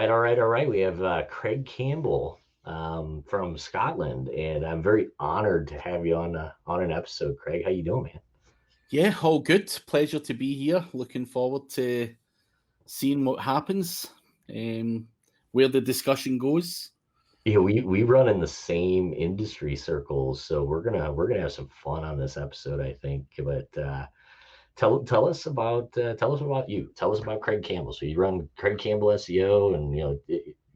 All right. We have Craig Campbell from Scotland, and I'm very honored to have you on an episode. Craig, how you doing, man? Yeah, all good. Pleasure to be here. Looking forward to seeing what happens, where the discussion goes. Yeah, we run in the same industry circles, so we're gonna have some fun on this episode, I think. But tell us about you. Tell us about Craig Campbell. So you run Craig Campbell SEO, and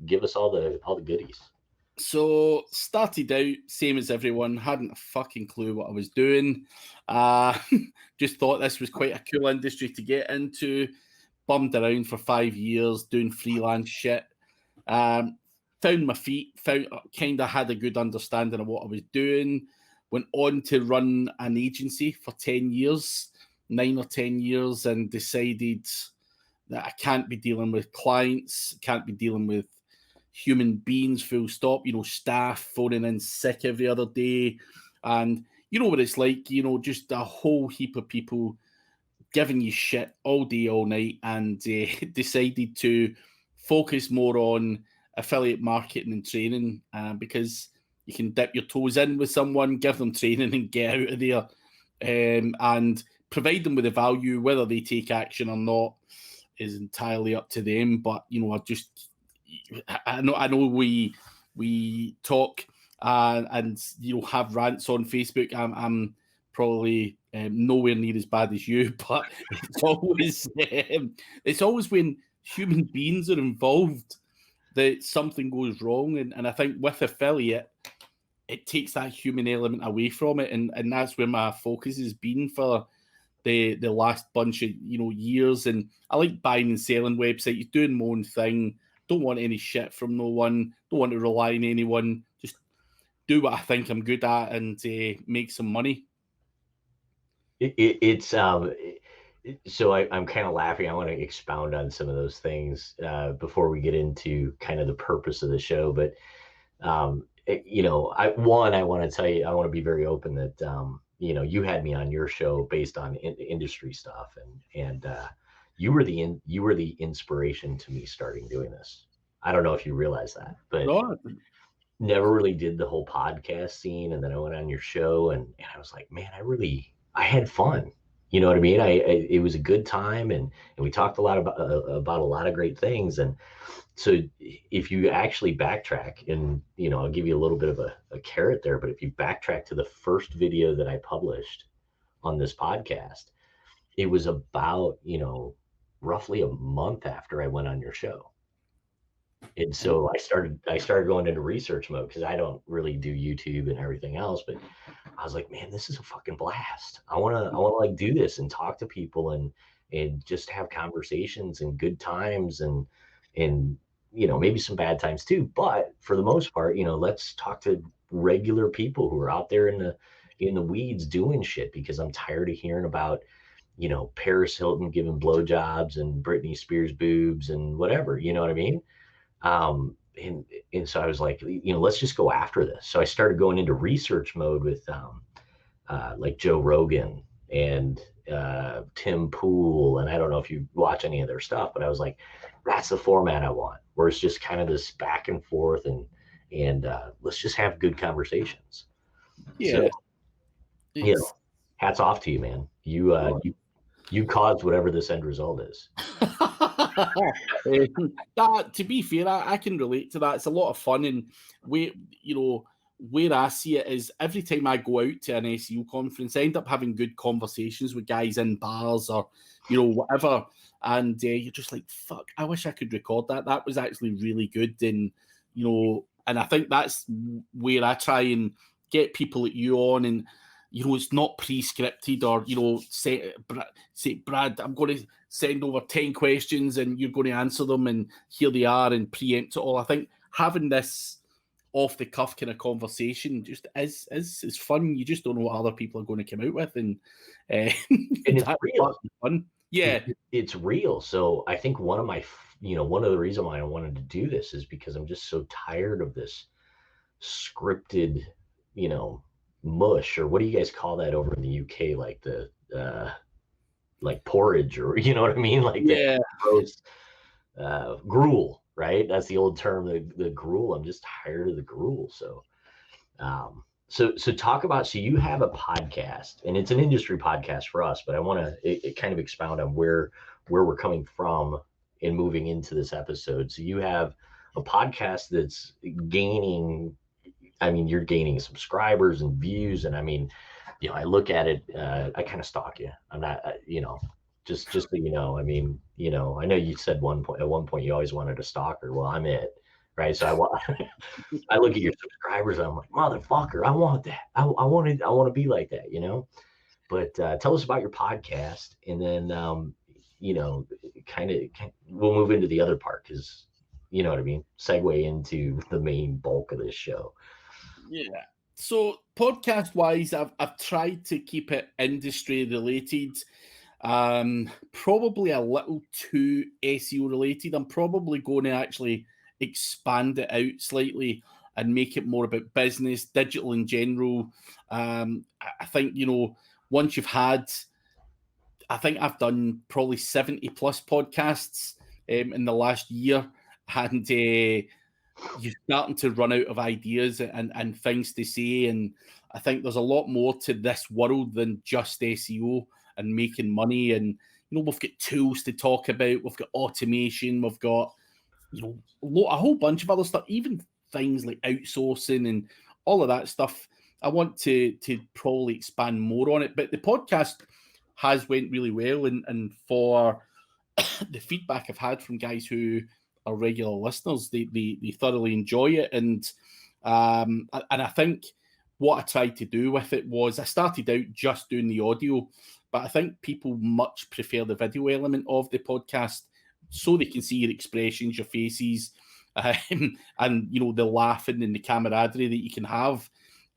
give us all the goodies. So started out same as everyone, hadn't a fucking clue what I was doing. Uh, just thought this was quite a cool industry to get into. Bummed around for 5 years doing freelance shit. Um, Found my feet. Found kind of had a good understanding of what I was doing. Went on to run an agency for 10 years, 9 or 10 years, and decided that I can't be dealing with clients, can't be dealing with human beings, full stop. Staff phoning in sick every other day, and you know what it's like. Just a whole heap of people giving you shit all day, all night, and decided to focus more on affiliate marketing and training because you can dip your toes in with someone, give them training, and get out of there, and provide them with the value. Whether they take action or not is entirely up to them. But I know we talk and have rants on Facebook. I'm probably nowhere near as bad as you, but it's always when human beings are involved that something goes wrong, and I think with affiliate, it takes that human element away from it, and that's where my focus has been for the last bunch of years. And I like buying and selling websites, doing my own thing. Don't want any shit from no one. Don't want to rely on anyone. Just do what I think I'm good at and make some money. So I'm kind of laughing. I want to expound on some of those things before we get into kind of the purpose of the show. But I want to tell you, I want to be very open that you had me on your show based on industry stuff, and you were the inspiration to me starting doing this. I don't know if you realize that, but never really did the whole podcast scene. And then I went on your show, and I was like, man, I had fun. You know what I mean? It was a good time, and we talked a lot about a lot of great things. And so if you actually backtrack, and I'll give you a little bit of a carrot there, but if you backtrack to the first video that I published on this podcast, it was about roughly a month after I went on your show. And so I started going into research mode because I don't really do YouTube and everything else, but I was like, man, this is a fucking blast. I want to like do this and talk to people and just have conversations and good times and maybe some bad times too. But for the most part, let's talk to regular people who are out there in the weeds doing shit, because I'm tired of hearing about Paris Hilton giving blowjobs and Britney Spears boobs and whatever. You know what I mean? And so I was like, let's just go after this. So I started going into research mode with like Joe Rogan and Tim Pool. And I don't know if you watch any of their stuff, but I was like, that's the format I want, where it's just kind of this back and forth and let's just have good conversations. Yeah. So, hats off to you, man. You caused whatever this end result is. To be fair, I can relate to that. It's a lot of fun, and where I see it is every time I go out to an SEO conference, I end up having good conversations with guys in bars or whatever, and you're just like, fuck, I wish I could record that. That was actually really good, and and I think that's where I try and get people like you on, and it's not pre-scripted or, say, Brad, I'm going to send over 10 questions and you're going to answer them and here they are and preempt it all. I think having this off-the-cuff kind of conversation just is fun. You just don't know what other people are going to come out with. And it's real. Fun. Yeah. It's real. So I think one of the reasons why I wanted to do this is because I'm just so tired of this scripted, mush, or what do you guys call that over in the UK? Like the like porridge, or you know what I mean? Like gross gruel, right? That's the old term, the gruel. I'm just tired of the gruel. So talk about, so you have a podcast, and it's an industry podcast for us, but I want to it kind of expound on where we're coming from and moving into this episode. So you have a podcast that's gaining, I mean, you're gaining subscribers and views, and I mean, I look at it, I kind of stalk you. I'm not, just so you know, I mean, I know you said at one point you always wanted a stalker. Well, I'm it, right? So I look at your subscribers and I'm like, motherfucker, I want that. I want to be like that, But tell us about your podcast, and then kind of we'll move into the other part, because you know what I mean. Segue into the main bulk of this show. Yeah. So podcast wise, I've tried to keep it industry related. Probably a little too SEO related. I'm probably going to actually expand it out slightly and make it more about business, digital in general. I think, once you've had, I think I've done probably 70 plus podcasts in the last year, and you're starting to run out of ideas and things to say. And I think there's a lot more to this world than just SEO and making money. And, we've got tools to talk about. We've got automation. We've got, a whole bunch of other stuff, even things like outsourcing and all of that stuff. I want to probably expand more on it. But the podcast has went really well. And for the feedback I've had from guys who are regular listeners, they thoroughly enjoy it. And I think what I tried to do with it was, I started out just doing the audio, but I think people much prefer the video element of the podcast, so they can see your expressions, your faces, and the laughing and the camaraderie that you can have.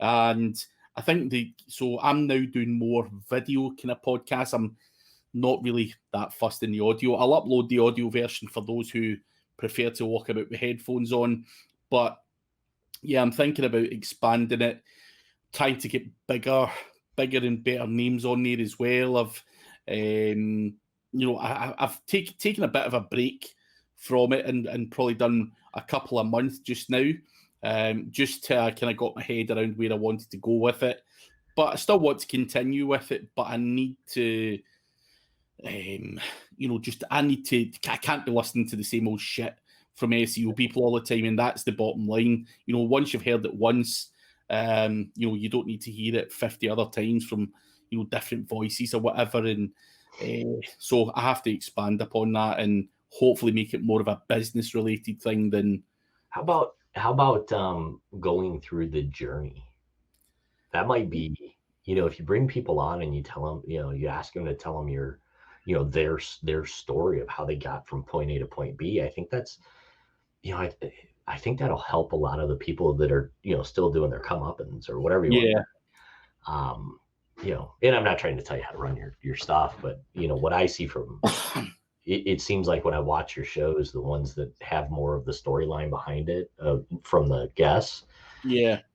And I think so I'm now doing more video kind of podcasts. I'm not really that fussed in the audio. I'll upload the audio version for those who prefer to walk about with headphones on. But yeah, I'm thinking about expanding it, trying to get bigger and better names on there as well. I've taken a bit of a break from it and probably done a couple of months just now, just to kind of got my head around where I wanted to go with it. But I still want to continue with it, but I need to, I can't be listening to the same old shit from SEO people all the time, and that's the bottom line. Once you've heard it once, you don't need to hear it 50 other times from different voices or whatever. And so I have to expand upon that and hopefully make it more of a business related thing than. How about going through the journey? That might be, if you bring people on and you tell them, you ask them to tell them their story of how they got from point A to point B. I think that's, I think that'll help a lot of the people that are, still doing their comeuppance or whatever you want. And I'm not trying to tell you how to run your stuff, but what I see from it seems like when I watch your shows, the ones that have more of the storyline behind it, from the guests,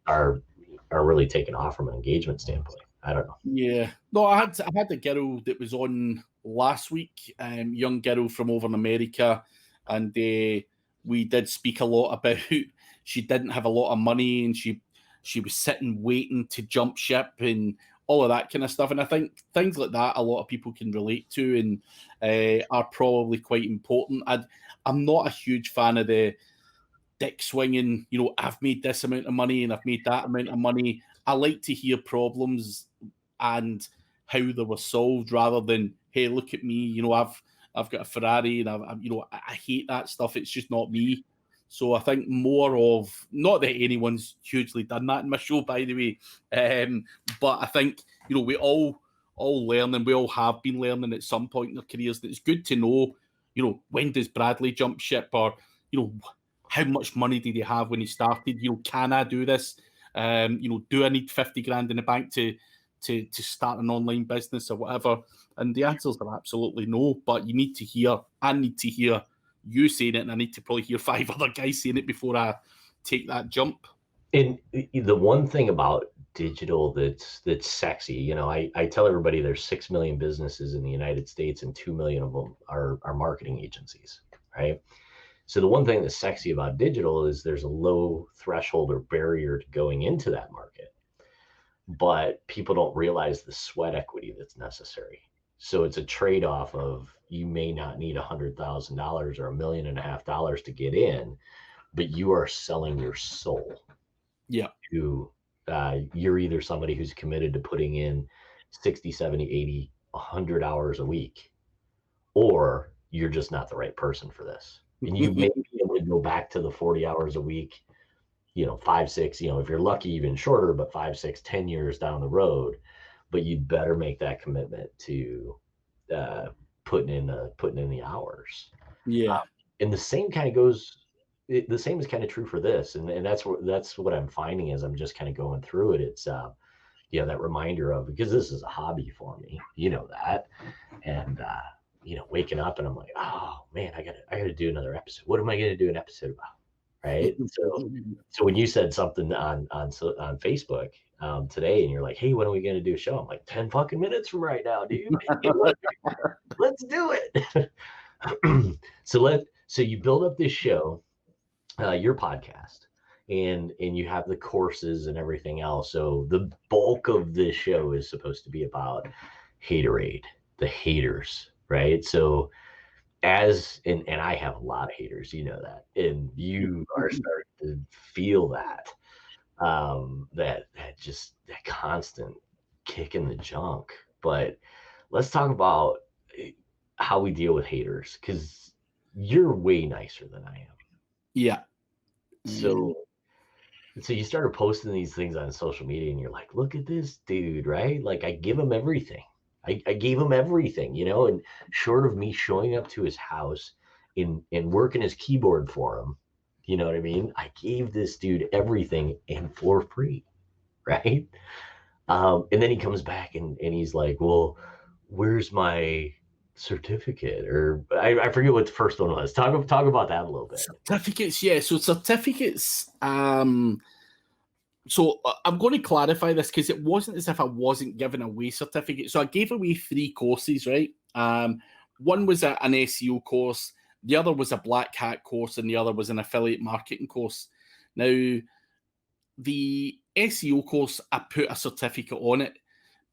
are really taking off from an engagement standpoint. I don't know. Yeah. No, I had the girl that was on last week, young girl from over in America, and we did speak a lot about she didn't have a lot of money, and she was sitting waiting to jump ship and all of that kind of stuff. And I think things like that a lot of people can relate to and are probably quite important. I'm not a huge fan of the dick swinging, I've made this amount of money and I've made that amount of money. I like to hear problems and how they were solved, rather than, hey, look at me, I've got a Ferrari and I hate that stuff. It's just not me. So I think more of, not that anyone's hugely done that in my show, by the way, but I think, we all learn, and we all have been learning at some point in our careers, that it's good to know, when does Bradley jump ship, or, how much money did he have when he started? Can I do this? Do I need 50 grand in the bank to start an online business or whatever? And the answers are absolutely no, but I need to hear you saying it, and I need to probably hear 5 other guys saying it before I take that jump. And the one thing about digital that's sexy, I tell everybody there's 6 million businesses in the United States, and 2 million of them are marketing agencies, right? So the one thing that's sexy about digital is there's a low threshold or barrier to going into that market, but people don't realize the sweat equity that's necessary. So it's a trade-off of you may not need $100,000 or $1.5 million to get in, but you are selling your soul. Yeah. You're either somebody who's committed to putting in 60, 70, 80, 100 hours a week, or you're just not the right person for this. And you may be able to go back to the 40 hours a week, 5, 6, if you're lucky, even shorter, but 5, 6, 10 years down the road. But you'd better make that commitment to putting in the hours. Yeah. And the same kind of goes. The same is kind of true for this, and that's what I'm finding as I'm just kind of going through it. It's that reminder of, because this is a hobby for me, that, and waking up and I'm like, oh man, I gotta do another episode. What am I gonna do an episode about? Right. So when you said something on Facebook today, and you're like, hey, when are we gonna do a show? I'm like, 10 fucking minutes from right now, dude. Let's do it. So you build up this show, your podcast, and you have the courses and everything else. So the bulk of this show is supposed to be about haterade, the haters, right? So and I have a lot of haters, that, and you are starting to feel that, that constant kick in the junk. But let's talk about how we deal with haters, because you're way nicer than I am. Yeah. So you started posting these things on social media, and you're like, look at this dude, right? Like, I give him everything. I gave him everything, and short of me showing up to his house and working his keyboard for him, you know what I mean? I gave this dude everything and for free, right? And then he comes back and he's like, well, where's my certificate? Or I forget what the first one was. Talk about that a little bit. Certificates, yeah. So certificates, so I'm going to clarify this, because it wasn't as if I wasn't giving away certificates. So I gave away 3 courses, right? One was an SEO course, the other was a black hat course, and the other was an affiliate marketing course. Now, the SEO course, I put a certificate on it,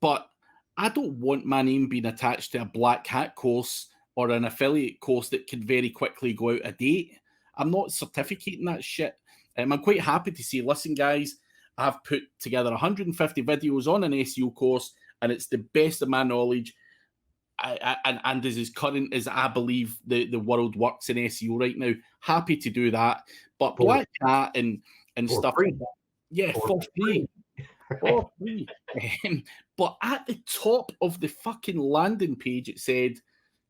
but I don't want my name being attached to a black hat course or an affiliate course that could very quickly go out of date. I'm not certificating that shit. I'm quite happy to say, listen, guys, I've put together 150 videos on an SEO course, and it's the best of my knowledge, and is as current as I believe the world works in SEO right now. Happy to do that. But black hat and stuff like that, yeah, for free. For free. But at the top of the fucking landing page, it said,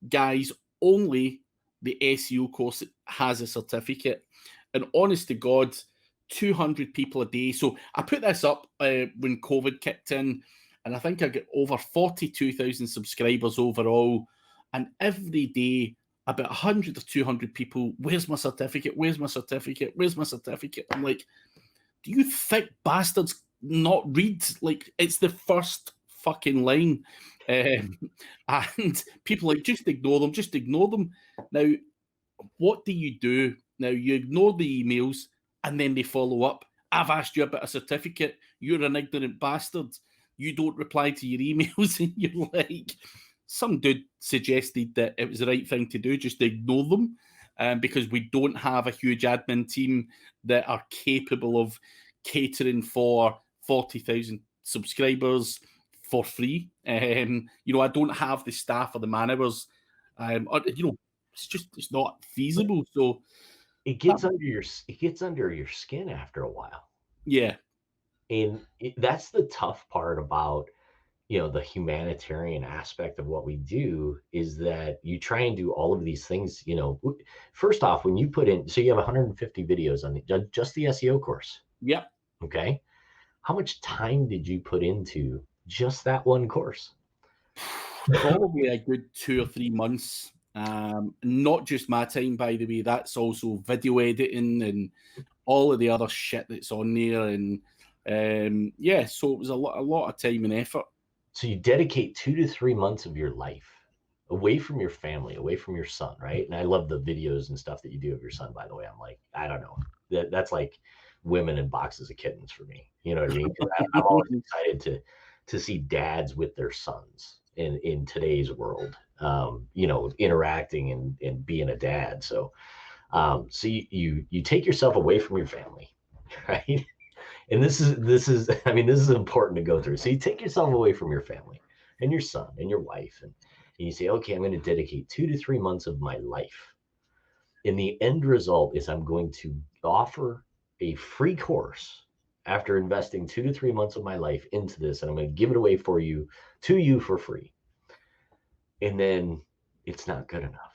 guys, only the SEO course has a certificate. And honest to God, 200 people a day. So I put this up when COVID kicked in, and I think I get over 42,000 subscribers overall. And every day, about 100 or 200 people, where's my certificate? Where's my certificate? Where's my certificate? I'm like, do you thick bastards not read? Like, it's the first fucking line. And people like, just ignore them, just ignore them. Now, what do? Now, you ignore the emails, and then they follow up. I've asked you about a certificate. You're an ignorant bastard. You don't reply to your emails, and you're like, some dude suggested that it was the right thing to do, just ignore them, because we don't have a huge admin team that are capable of catering for 40,000 subscribers for free. I don't have the staff or the man hours. It's not feasible. So it gets under your skin after a while. Yeah. And that's the tough part about, the humanitarian aspect of what we do, is that you try and do all of these things. First off, when you put in, so you have 150 videos on just the SEO course. Yep. Okay. How much time did you put into just that one course? Probably a good 2 or 3 months. Not just my time, by the way. That's also video editing and all of the other shit that's on there. And so it was a lot of time and effort. So you dedicate 2 to 3 months of your life away from your family, away from your son, right? And I love the videos and stuff that you do of your son, by the way. I'm like, I don't know. That's like women in boxes of kittens for me. You know what I mean? 'Cause I'm always excited to see dads with their sons in today's world, you know, interacting and being a dad. So so you take yourself away from your family, right? And this is I mean, this is important to go through. So you take yourself away from your family and your son and your wife, and you say, okay, I'm going to dedicate 2 to 3 months of my life. And the end result is I'm going to offer a free course after investing 2 to 3 months of my life into this, and I'm going to give it away for you to you for free. And then it's not good enough.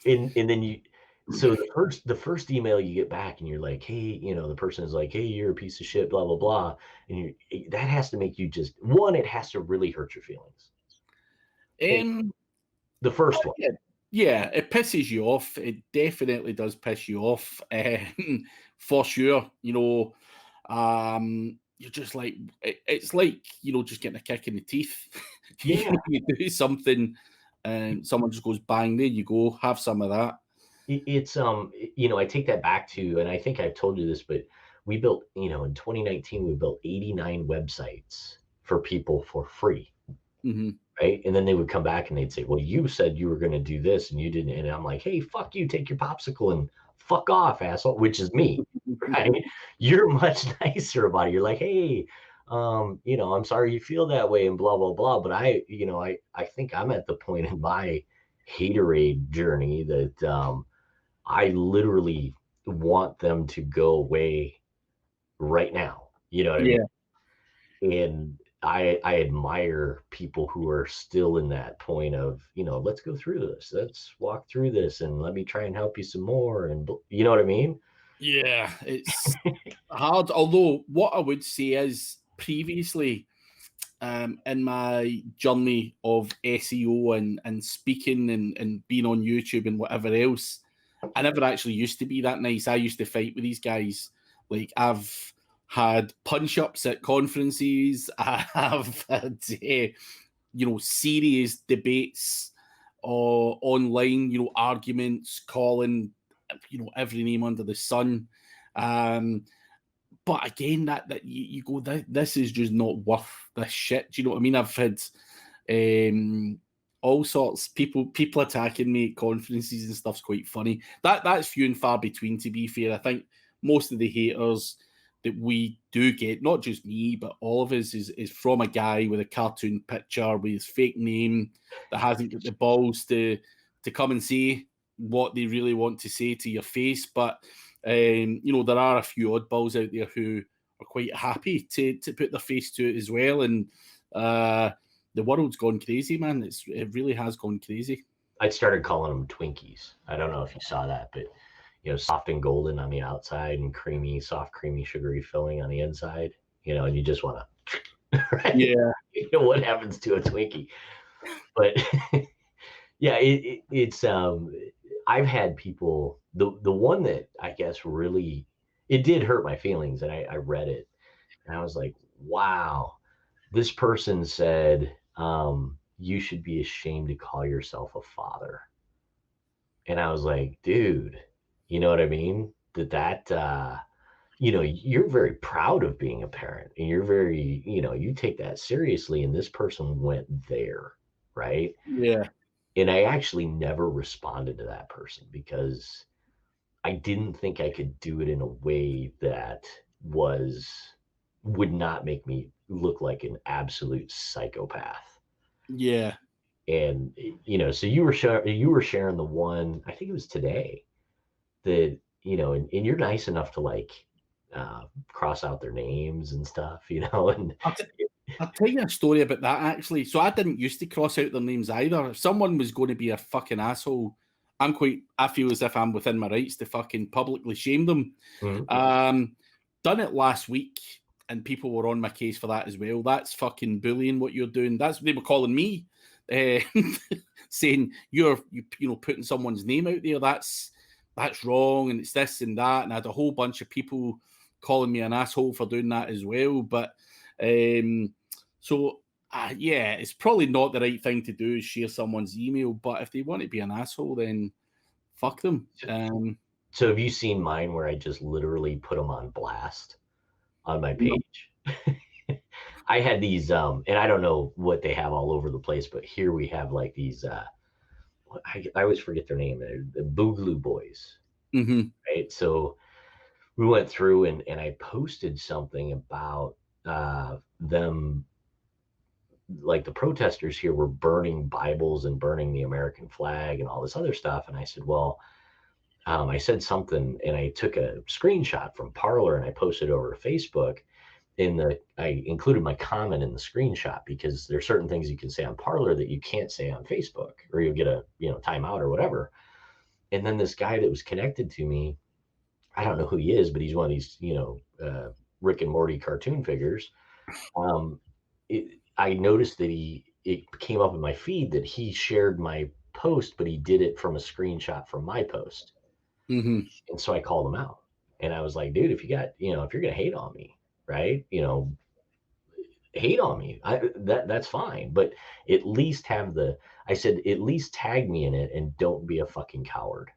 And then you so the first email you get back and you're like, hey, you know, the person is like, hey, you're a piece of shit, blah blah blah, and that has to make you just one. It has to really hurt your feelings. Hey, Um, the first one. yeah, it pisses you off. It definitely does piss you off, for sure. You know, you're just like it's like, you know, just getting a kick in the teeth. Yeah, You do something, and someone just goes bang. There you go. Have some of that. it's you know, I take that back to, and I think I've told you this, but we built, you know, in 2019 we built 89 websites for people for free. Mm-hmm. Right. And then they would come back and they'd say, well, you said you were going to do this and you didn't. And I'm like, hey, fuck you, take your popsicle and fuck off, asshole, which is me. Right. You're much nicer about it. You're like, hey, you know, I'm sorry you feel that way and blah, blah, blah. But you know, I think I'm at the point in my haterade journey that I literally want them to go away right now. You know what I mean? Yeah, And I admire people who are still in that point of, you know, let's go through this, let's walk through this, and let me try and help you some more, and you know what I mean. yeah. It's hard. Although what I would say is previously, in my journey of SEO and speaking and being on YouTube and whatever else, I never actually used to be that nice. I used to fight with these guys. Like, I've had punch ups at conferences. I have had, you know, serious debates or online, you know, arguments, calling, you know, every name under the sun. Um, but again, that you go, this is just not worth this shit. Do you know what I mean? I've had all sorts people attacking me at conferences and stuff's quite funny. That's few and far between, to be fair. I think most of the haters that we do get, not just me, but all of us, is from a guy with a cartoon picture with his fake name that hasn't got the balls to come and say what they really want to say to your face. But you know, there are a few oddballs out there who are quite happy to put their face to it as well. And the world's gone crazy, man. It really has gone crazy. I started calling them Twinkies. I don't know if you saw that, but you know, soft and golden on the outside and creamy, soft, creamy, sugary filling on the inside. You know, and you just want to, right? Yeah, You know what happens to a Twinkie, but yeah, it's I've had people, the one that I guess really, it did hurt my feelings, and I read it and I was like, wow, this person said, you should be ashamed to call yourself a father. And I was like, dude, you know what I mean? You know, you're very proud of being a parent and you're very, you know, you take that seriously. And this person went there, right? yeah, And I actually never responded to that person because I didn't think I could do it in a way that would not make me look like an absolute psychopath. yeah. And you know, so you were sharing the one, I think it was today, that you know, and you're nice enough to like cross out their names and stuff, you know, and I'll, t- I'll tell you a story about that, actually. So I didn't used to cross out their names either. If someone was going to be a fucking asshole, I feel as if I'm within my rights to fucking publicly shame them. Mhm. Done it last week, and people were on my case for that as well. That's fucking bullying what you're doing. They were calling me, uh, saying you know, putting someone's name out there. That's wrong, and it's this and that. And I had a whole bunch of people calling me an asshole for doing that as well. But so yeah, it's probably not the right thing to do is share someone's email, but if they want to be an asshole, then fuck them. So have you seen mine where I just literally put them on blast on my page? I had these, and I don't know what they have all over the place, but here we have like these, I always forget their name, the Boogaloo Boys, Mm-hmm. right? So we went through and I posted something about them, like the protesters here were burning Bibles and burning the American flag and all this other stuff. And I said, well, I said something and I took a screenshot from Parler and I posted over to Facebook. I included my comment in the screenshot because there's certain things you can say on Parler that you can't say on Facebook or you'll get a timeout or whatever. And then this guy that was connected to me, I don't know who he is, but he's one of these Rick and Morty cartoon figures. I noticed that it came up in my feed that he shared my post, but he did it from a screenshot from my post. Mm-hmm. And so I called him out and I was like, dude, if you're going to hate on me, right, hate on me, that's fine, but at least I said, at least tag me in it and don't be a fucking coward.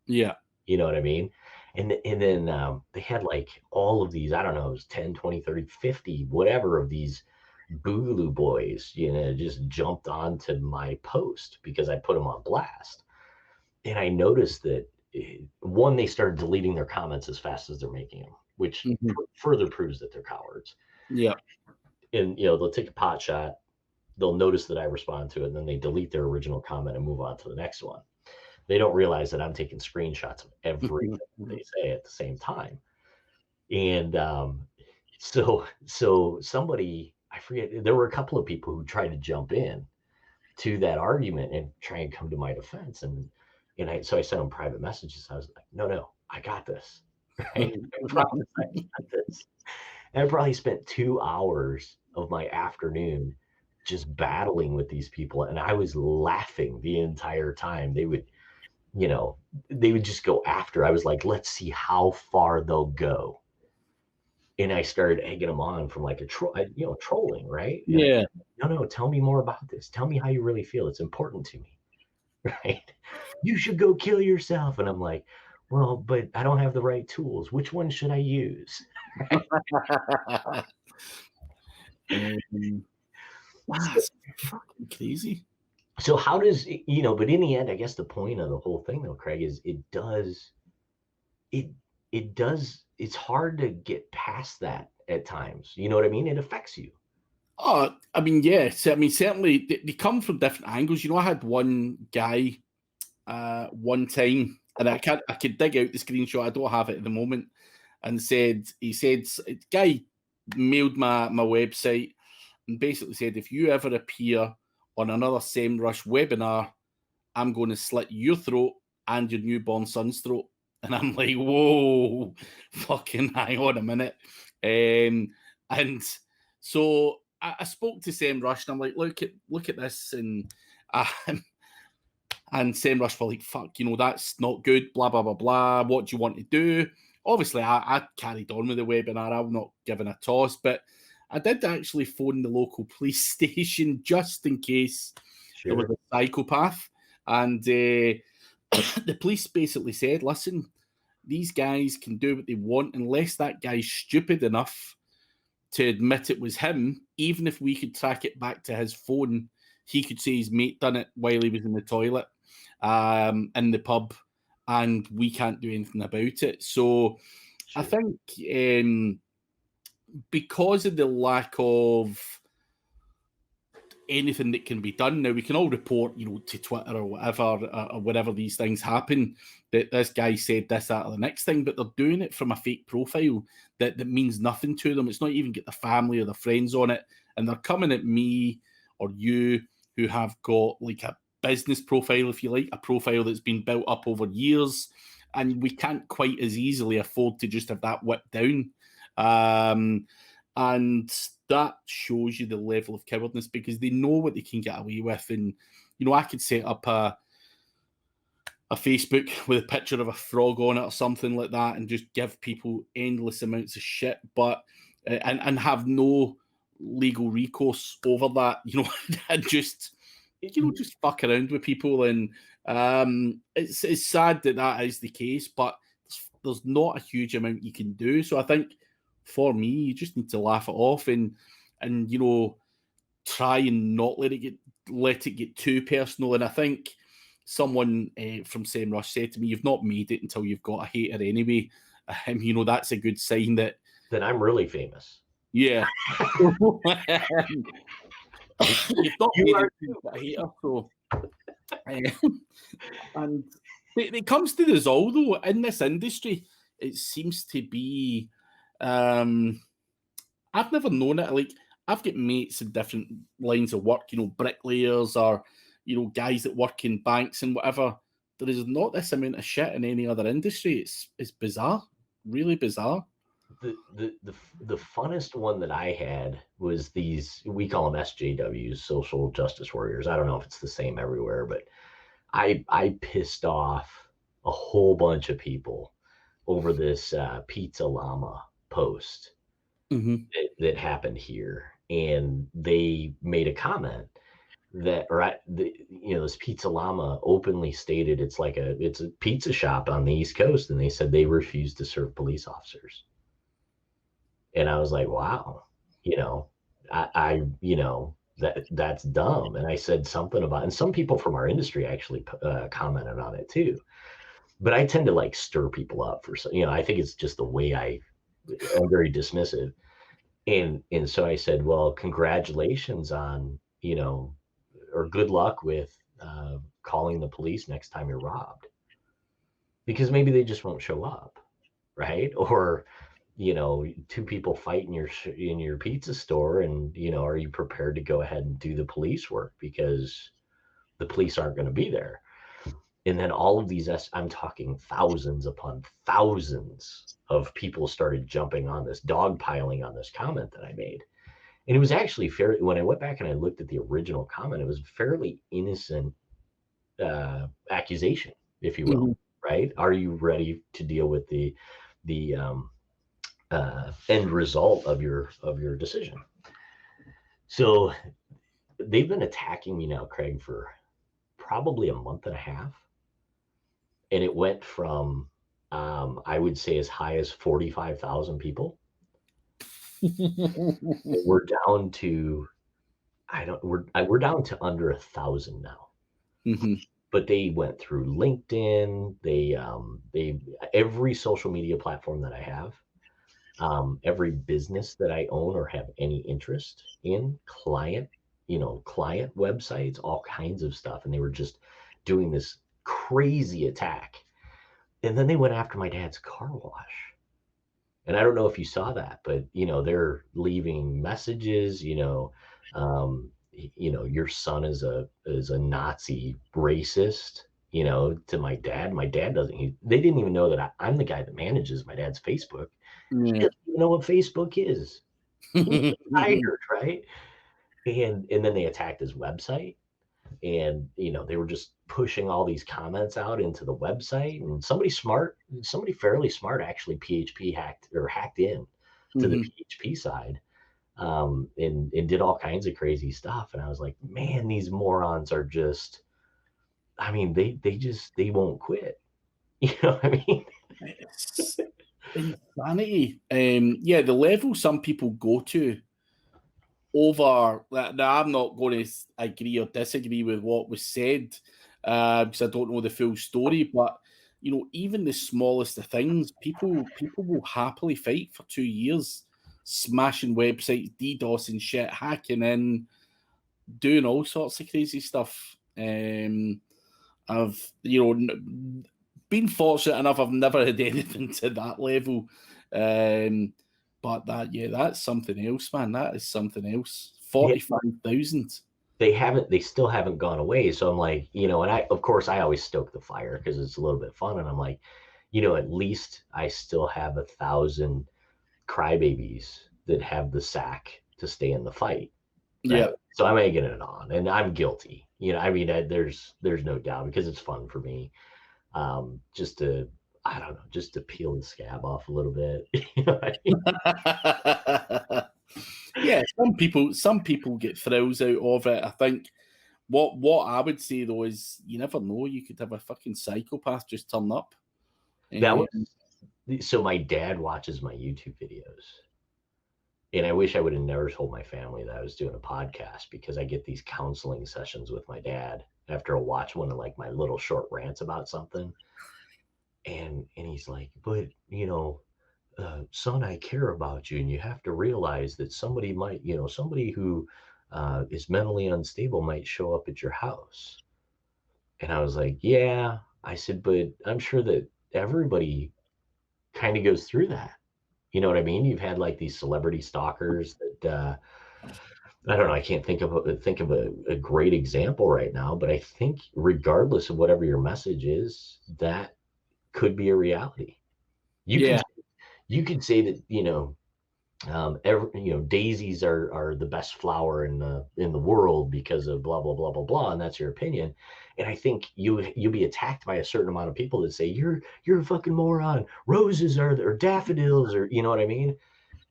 Yeah. You know what I mean? And then they had like all of these, I don't know, it was 10, 20, 30, 50, whatever of these Boogaloo Boys, just jumped onto my post because I put them on blast. And I noticed that one, they started deleting their comments as fast as they're making them, which further proves that they're cowards. Yeah. And, they'll take a pot shot, they'll notice that I respond to it, and then they delete their original comment and move on to the next one. They don't realize that I'm taking screenshots of everything they say at the same time. And so somebody, I forget, there were a couple of people who tried to jump in to that argument and try and come to my defense. So I sent them private messages. I was like, no, I got this. Right? I promise I got this. And I probably spent 2 hours of my afternoon just battling with these people. And I was laughing the entire time. They would just go after. I was like, let's see how far they'll go. And I started egging them on from like trolling, right? Yeah. No, tell me more about this. Tell me how you really feel. It's important to me, right? You should go kill yourself. And I'm like, well, but I don't have the right tools. Which one should I use? That's fucking crazy. So how does, but in the end, I guess the point of the whole thing though, Craig, is it's hard to get past that at times. You know what I mean? It affects you. Oh, I mean, yeah. So, I mean, certainly they come from different angles. I had one guy one time, and I could dig out the screenshot. I don't have it at the moment. And he said, guy mailed my website and basically said, if you ever appear on another SEMrush webinar, I'm going to slit your throat and your newborn son's throat. And I'm like, whoa, fucking hang on a minute. And so I spoke to SEMrush and I'm like, look at this. And SEMrush were like, fuck, that's not good, blah, blah, blah, blah. What do you want to do? Obviously, I carried on with the webinar. I'm not giving a toss, but I did actually phone the local police station just in case there was a psychopath. And the police basically said, listen, these guys can do what they want unless that guy's stupid enough to admit it was him. Even if we could track it back to his phone, he could say his mate done it while he was in the toilet in the pub, and we can't do anything about it. So I think because of the lack of anything that can be done now, we can all report, to Twitter or wherever these things happen, that this guy said this, that, or the next thing, but they're doing it from a fake profile that means nothing to them. It's not even get their family or their friends on it, and they're coming at me or you who have got like a business profile, if you like, a profile that's been built up over years, and we can't quite as easily afford to just have that whipped down. And that shows you the level of cowardness, because they know what they can get away with. And, I could set up a Facebook with a picture of a frog on it or something like that and just give people endless amounts of shit, but and have no legal recourse over that, and just fuck around with people. And it's sad that is the case, but there's not a huge amount you can do. So I think for me, you just need to laugh it off and try and not let it get too personal. And I think someone from SEMrush said to me, "You've not made it until you've got a hater anyway." That's a good sign that I'm really famous. Yeah. You've not made it until you've got a hater, so. And it comes to this all, though, in this industry, it seems to be. I've never known it. Like, I've got mates in different lines of work, bricklayers or, guys that work in banks and whatever. There is not this amount of shit in any other industry. It's bizarre, really bizarre. The funnest one that I had was these, we call them SJWs, social justice warriors. I don't know if it's the same everywhere, but I pissed off a whole bunch of people over this Pizza Llama post that happened here. And they made a comment that, this Pizza Llama openly stated it's a pizza shop on the East Coast, and they said they refuse to serve police officers. And I was like, wow, that's dumb. And I said something about, and some people from our industry actually commented on it too. But I tend to stir people up for, I think it's just the way I'm very dismissive. And so I said, well, congratulations on, or good luck with calling the police next time you're robbed, because maybe they just won't show up, right? Or, two people fight in your pizza store, and, are you prepared to go ahead and do the police work because the police aren't going to be there? And then all of these, I'm talking thousands upon thousands of people started jumping on this, dogpiling on this comment that I made. And it was actually fair. When I went back and I looked at the original comment, it was a fairly innocent accusation, if you will, right? Are you ready to deal with the end result of your decision? So they've been attacking me now, Craig, for probably a month and a half. And it went from, I would say, as high as 45,000 people. We're down to, we're down to under 1,000 now. But they went through LinkedIn. They every social media platform that I have, every business that I own or have any interest in, client websites, all kinds of stuff. And they were just doing this crazy attack. And then they went after my dad's car wash. And I don't know if you saw that, but they're leaving messages, your son is a Nazi racist, to my dad. My dad they didn't even know that I'm the guy that manages my dad's Facebook. He doesn't even know what Facebook is. He's tired, right? And then they attacked his website. And they were just pushing all these comments out into the website, and somebody fairly smart actually hacked in to the PHP side, and did all kinds of crazy stuff. And I was like, man, these morons are just, they won't quit. You know what I mean? It's insanity. The level some people go to over that. Now, I'm not going to agree or disagree with what was said because I don't know the full story. But even the smallest of things, people will happily fight for 2 years, smashing websites, DDoSing shit, hacking in, doing all sorts of crazy stuff. I've been fortunate enough. I've never had anything to that level. But that's something else, man. That is something else. 45,000. They still haven't gone away. So I'm like, and of course I always stoke the fire because it's a little bit fun. And I'm like, at least I still have 1,000 crybabies that have the sack to stay in the fight. Right? Yeah. So I'm egging it on, and I'm guilty. There's no doubt, because it's fun for me. Just to peel the scab off a little bit. Yeah, some people get thrills out of it. I think what I would say though is you never know. You could have a fucking psychopath just turn up. That Um, was so my dad watches my YouTube videos. And I wish I would have never told my family that I was doing a podcast, because I get these counseling sessions with my dad after I watch one of like my little short rants about something. And he's like, but son, I care about you, and you have to realize that somebody might, somebody who is mentally unstable might show up at your house. And I was like, yeah. I said, but I'm sure that everybody kind of goes through that. You know what I mean? You've had like these celebrity stalkers that I don't know. I can't think of a great example right now, but I think regardless of whatever your message is, that could be a reality. You could yeah, you could say that daisies are the best flower in the world because of blah blah blah blah blah, and that's your opinion. And I think you'll be attacked by a certain amount of people that say you're a fucking moron. Roses or daffodils, or you know what I mean.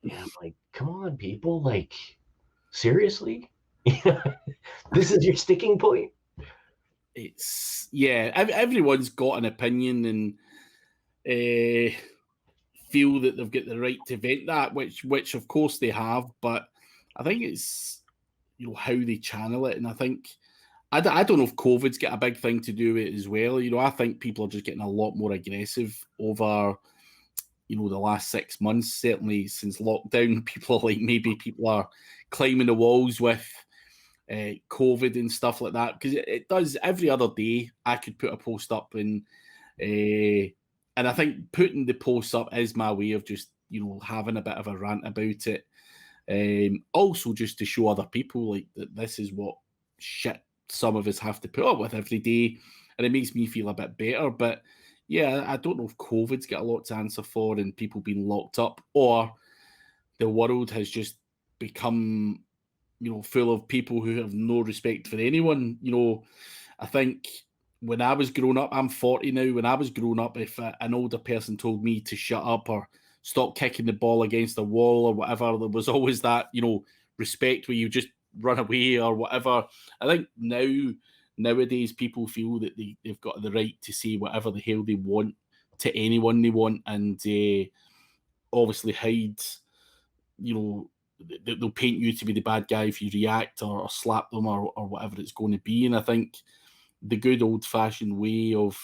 And I'm like, come on, people, like seriously, this is your sticking point. it's everyone's got an opinion and feel that they've got the right to vent that, which of course they have. But I think it's how they channel it, and I think I don't know if COVID's got a big thing to do with it as well. I think people are just getting a lot more aggressive over the last 6 months. Certainly since lockdown, people are like, maybe people are climbing the walls with COVID and stuff like that, because it does. Every other day I could put a post up, and I think putting the posts up is my way of just having a bit of a rant about it. Also just to show other people like that this is what shit some of us have to put up with every day, and it makes me feel a bit better. But yeah, I don't know if COVID's got a lot to answer for, and people being locked up, or the world has just become full of people who have no respect for anyone. I think when I was growing up, I'm 40 now. When I was growing up, if an older person told me to shut up or stop kicking the ball against the wall or whatever, there was always that, respect where you just run away or whatever. I think nowadays people feel that they've got the right to say whatever the hell they want to anyone they want, and obviously hide, they'll paint you to be the bad guy if you react or slap them or whatever it's going to be. And I think the good old fashioned way of,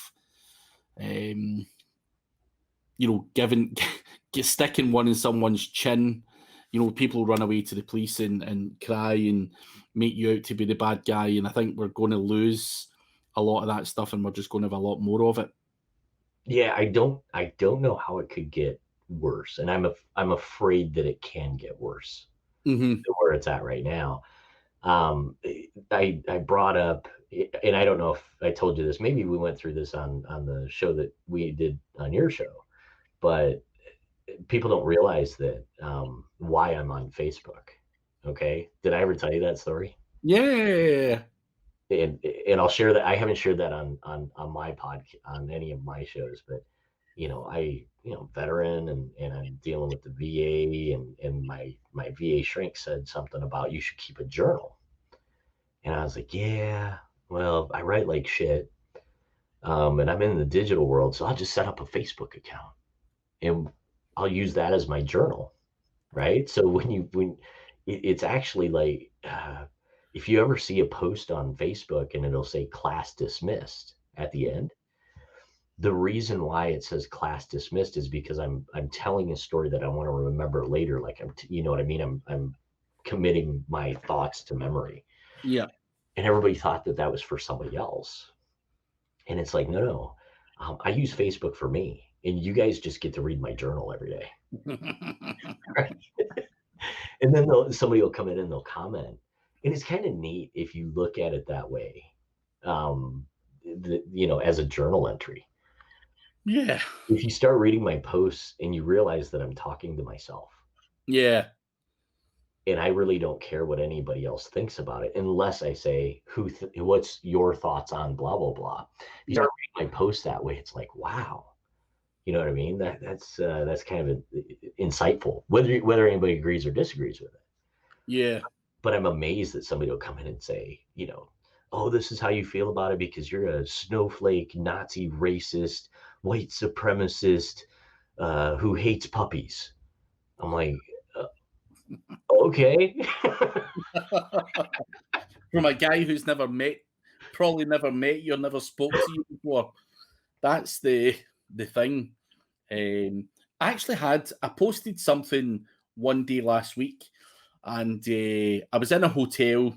giving, sticking one in someone's chin, people run away to the police and cry and make you out to be the bad guy. And I think we're going to lose a lot of that stuff, and we're just going to have a lot more of it. Yeah, I don't know how it could get worse, and I'm afraid that it can get worse Mm-hmm. than where it's at right now. I brought up, and I don't know if I told you this. Maybe we went through this on the show that we did on your show, but people don't realize that why I'm on Facebook. Okay, did I ever tell you that story? Yeah. And I'll share that. I haven't shared that on my podcast on any of my shows, but veteran, and I'm dealing with the VA, and my VA shrink said something about you should keep a journal. And I was like, yeah, well, I write like shit. And I'm in the digital world, so I'll just set up a Facebook account and I'll use that as my journal. Right. So it's actually like, if you ever see a post on Facebook and it'll say class dismissed at the end, the reason why it says class dismissed is because I'm telling a story that I want to remember later. Like you know what I mean? I'm committing my thoughts to memory. Yeah. And everybody thought that was for somebody else. And it's like, no. I use Facebook for me, and you guys just get to read my journal every day. Right? And then somebody will come in and they'll comment. And it's kind of neat if you look at it that way, as a journal entry. Yeah. If you start reading my posts and you realize that I'm talking to myself, Yeah. and I really don't care what anybody else thinks about it, unless I say, what's your thoughts on blah, blah, blah. If you start reading my posts that way, it's like, wow. You know what I mean? That's kind of insightful, whether anybody agrees or disagrees with it. Yeah. But I'm amazed that somebody will come in and say, oh, this is how you feel about it because you're a snowflake, Nazi, racist, white supremacist who hates puppies. I'm like, okay. From a guy who's probably never met you or never spoke to you before. That's the thing. I posted something one day last week, and I was in a hotel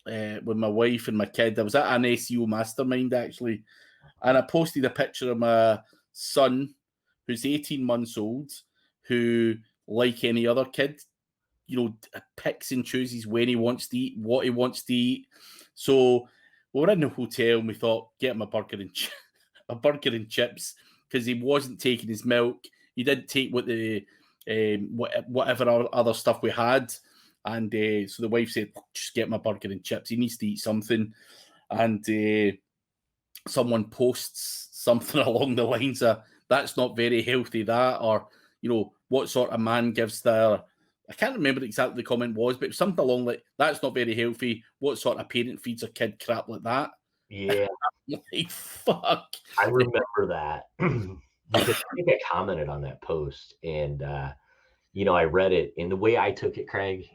with my wife and my kid. I was at an SEO mastermind actually, and I posted a picture of my son, who's 18 months old, who, like any other kid, picks and chooses when he wants to eat, what he wants to eat. So we were in the hotel and we thought, get him a burger and chips, because he wasn't taking his milk. He didn't take whatever other stuff we had. And so the wife said, just get him a burger and chips. He needs to eat something. And someone posts something along the lines of, that's not very healthy, that, or, what sort of man gives their, I can't remember exactly the comment was, but it was something along like, that's not very healthy. What sort of parent feeds a kid crap like that? Yeah. Like, fuck. I remember that because I think I commented on that post and, I read it, and the way I took it, Craig,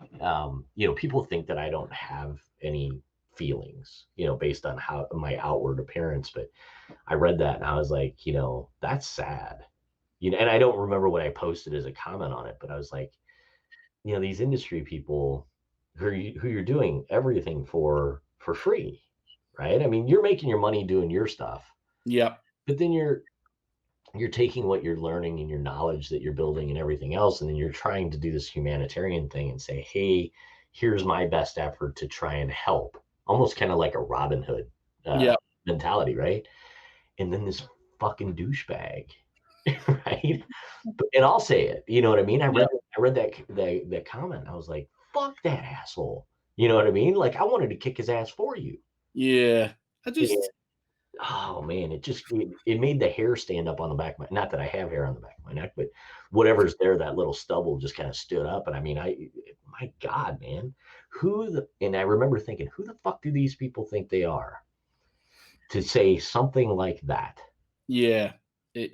people think that I don't have any feelings, based on how my outward appearance, but I read that and I was like, that's sad. And I don't remember what I posted as a comment on it, but I was like, these industry people who you're doing everything for free, right? I mean, you're making your money doing your stuff, Yeah. but then you're taking what you're learning and your knowledge that you're building and everything else, and then you're trying to do this humanitarian thing and say, hey, here's my best effort to try and help, almost kind of like a Robin Hood Yeah. mentality, right? And then this fucking douchebag, right? And I'll say it, you know what I mean? I read that comment. I was like, fuck that asshole. You know what I mean? Like, I wanted to kick his ass for you. Yeah. Oh man, it made the hair stand up on the back of my, not that I have hair on the back of my neck, but whatever's there, that little stubble just kind of stood up. And I mean, my God, man, and I remember thinking, who the fuck do these people think they are to say something like that? Yeah. And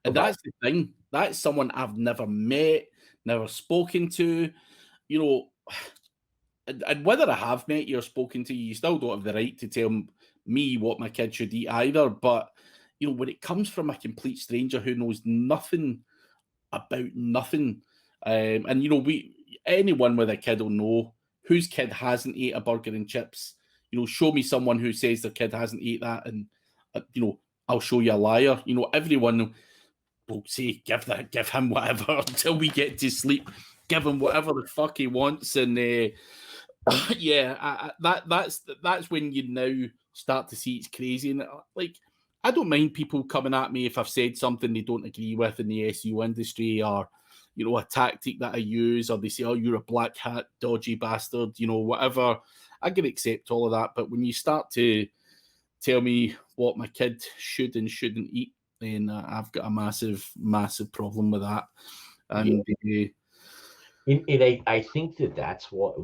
About, that's the thing. That's someone I've never met, never spoken to, you know. And whether I have met you or spoken to you, you still don't have the right to tell me what my kid should eat either. But, when it comes from a complete stranger who knows nothing about nothing, and, anyone with a kid will know whose kid hasn't ate a burger and chips. Show me someone who says their kid hasn't ate that, and, I'll show you a liar. Everyone will say, give him whatever until we get to sleep. Give him whatever the fuck he wants, and yeah, that's when you now start to see it's crazy. And like, I don't mind people coming at me if I've said something they don't agree with in the SEO industry, or a tactic that I use, or they say, "Oh, you're a black hat, dodgy bastard," whatever. I can accept all of that, but when you start to tell me what my kid should and shouldn't eat, then I've got a massive, massive problem with that. And I think that's what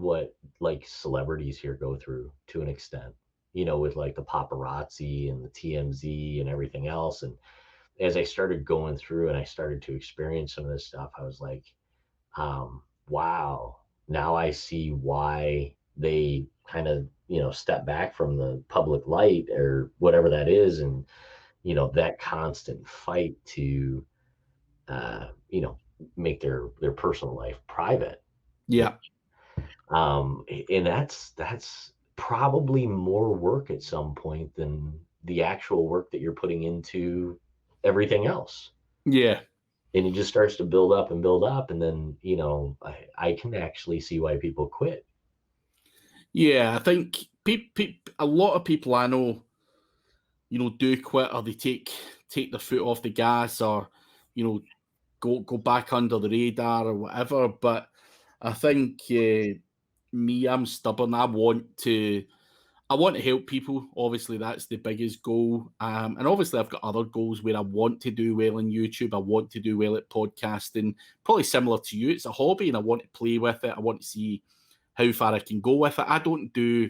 like celebrities here go through to an extent, with like the paparazzi and the TMZ and everything else. And as I started going through and I started to experience some of this stuff, I was like, wow, now I see why they kind of, step back from the public light or whatever that is. And, that constant fight to, make their personal life private. yeah, And that's probably more work at some point than the actual work that you're putting into everything else. yeah. And it just starts to build up and build up, and then I can actually see why people quit. Yeah, I think a lot of people I know, do quit, or they take their foot off the gas, or go back under the radar or whatever. But I think me, I'm stubborn. I want to help people. Obviously, that's the biggest goal. And obviously, I've got other goals where I want to do well on YouTube. I want to do well at podcasting. Probably similar to you. It's a hobby, and I want to play with it. I want to see how far I can go with it. I don't do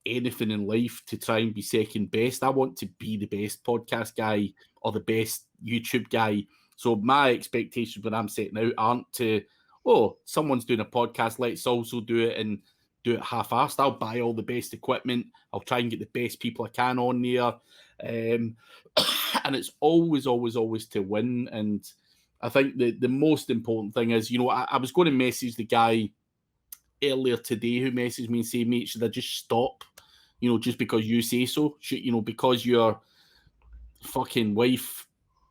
anything in life to try and be second best. I want to be the best podcast guy or the best YouTube guy. So my expectations when I'm setting out aren't to, oh, someone's doing a podcast, let's also do it and do it half-assed. I'll buy all the best equipment. I'll try and get the best people I can on there. And it's always to win. And I think the most important thing is, I was going to message the guy earlier today who messaged me and say, mate, should I just stop? Just because you say so? Because your fucking wife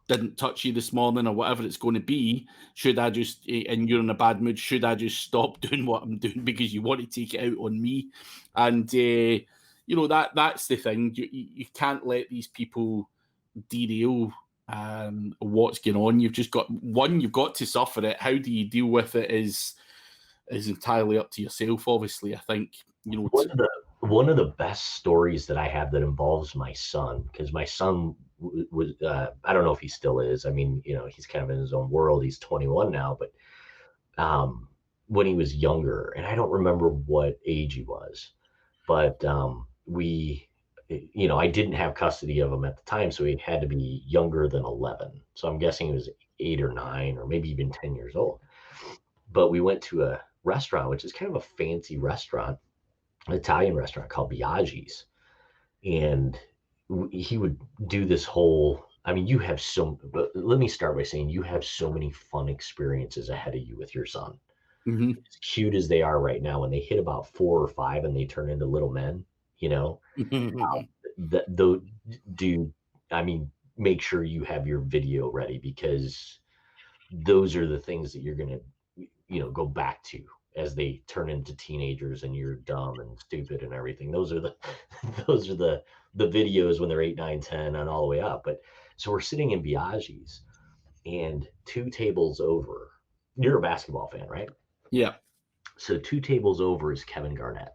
didn't touch you this morning or whatever it's going to be, should I just, and you're in a bad mood, should I just stop doing what I'm doing because you want to take it out on me? And, that's the thing. You can't let these people derail what's going on. You've got to suffer it. How do you deal with it is entirely up to yourself, obviously. I think, one of the best stories that I have that involves my son, because my son was, I don't know if he still is. I mean, he's kind of in his own world. He's 21 now, but when he was younger, and I don't remember what age he was, but I didn't have custody of him at the time, so he had to be younger than 11. So I'm guessing he was 8 or 9 or maybe even 10 years old. But we went to a restaurant, which is kind of a fancy restaurant, an Italian restaurant called Biaggi's. And he would do this whole, but let me start by saying you have so mmany fun experiences ahead of you with your son. Mm-hmm. As cute as they are right now, when they hit about 4 or 5 and they turn into little men, make sure you have your video ready, because those are the things that you're going to, go back to as they turn into teenagers and you're dumb and stupid and everything. Those are the videos when they're 8, 9, 10 and all the way up. But so we're sitting in Biaggi's, and 2 tables over, you're a basketball fan, right? Yeah. So 2 tables over is Kevin Garnett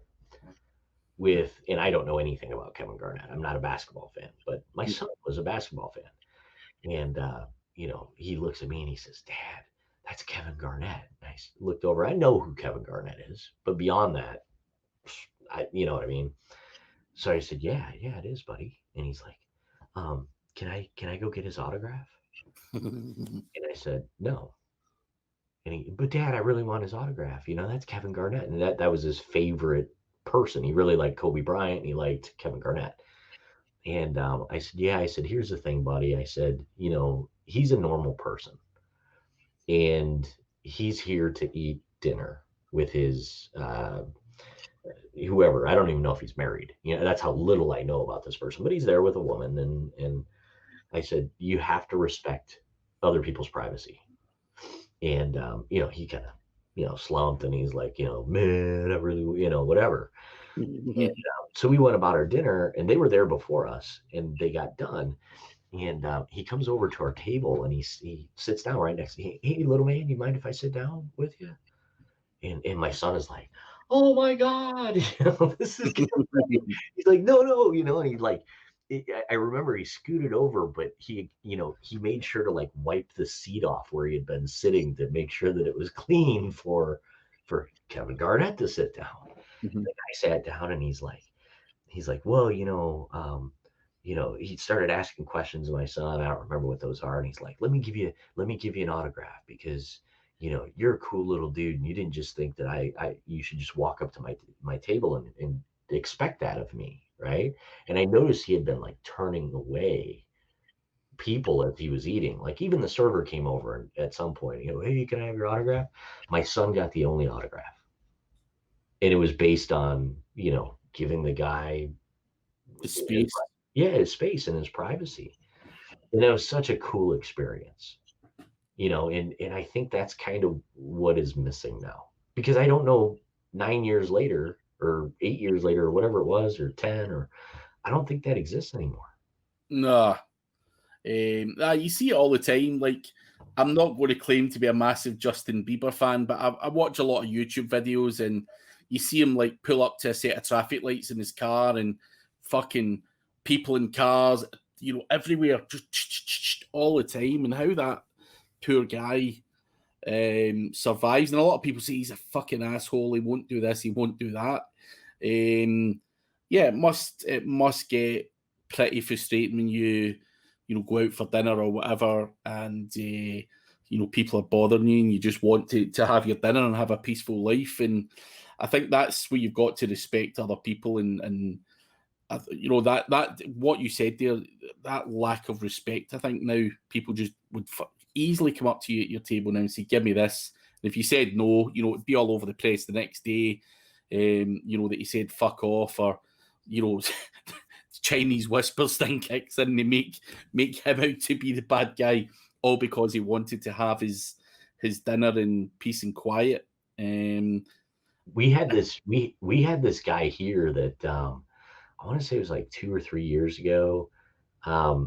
and I don't know anything about Kevin Garnett. I'm not a basketball fan, but my son was a basketball fan. And, he looks at me and he says, Dad, that's Kevin Garnett. And I looked over. I know who Kevin Garnett is, but beyond that, you know what I mean? So I said, yeah, it is, buddy. And he's like, can I go get his autograph? And I said, no. But Dad, I really want his autograph. That's Kevin Garnett. And that was his favorite person. He really liked Kobe Bryant and he liked Kevin Garnett. And I said, yeah, here's the thing, buddy. I said, he's a normal person. And he's here to eat dinner with his whoever. I don't even know if he's married. That's how little I know about this person. But he's there with a woman, and I said, you have to respect other people's privacy. And he kind of slumped, and he's like, man, I really, whatever. And so we went about our dinner, and they were there before us, and they got done. And he comes over to our table, and he sits down right next to me. Hey, little man, you mind if I sit down with you? And my son is like, oh my God, this is good. He's like, no, and he like, I remember he scooted over, but he made sure to like wipe the seat off where he had been sitting to make sure that it was clean for Kevin Garnett to sit down. Mm-hmm. And I sat down, and he's like, well, he started asking questions of my son. I don't remember what those are. And he's like, let me give you an autograph, because, you're a cool little dude. And you didn't just think that you should just walk up to my table and expect that of me. Right. And I noticed he had been like turning away people as he was eating. Like even the server came over at some point, hey, can I have your autograph? My son got the only autograph. And it was based on, giving the guy his space. His space and his privacy. And that was such a cool experience, and I think that's kind of what is missing now, because I don't know 9 years later or 8 years later or whatever it was, or 10, or I don't think that exists anymore. No. You see it all the time. Like, I'm not going to claim to be a massive Justin Bieber fan, but I watch a lot of YouTube videos, and you see him like pull up to a set of traffic lights in his car, and fucking people in cars, everywhere, just all the time. And how that poor guy survives. And a lot of people say he's a fucking asshole. He won't do this. He won't do that. Yeah, it must get pretty frustrating when you go out for dinner or whatever, and people are bothering you, and you just want to have your dinner and have a peaceful life. And I think that's where you've got to respect other people, and that what you said there, that lack of respect. I think now people just would easily come up to you at your table now and say, "Give me this." And if you said no, it'd be all over the press the next day. That you said fuck off, or Chinese whispers thing kicks in, and they make him out to be the bad guy, all because he wanted to have his dinner in peace and quiet. We had this guy here that I want to say it was like 2 or 3 years ago.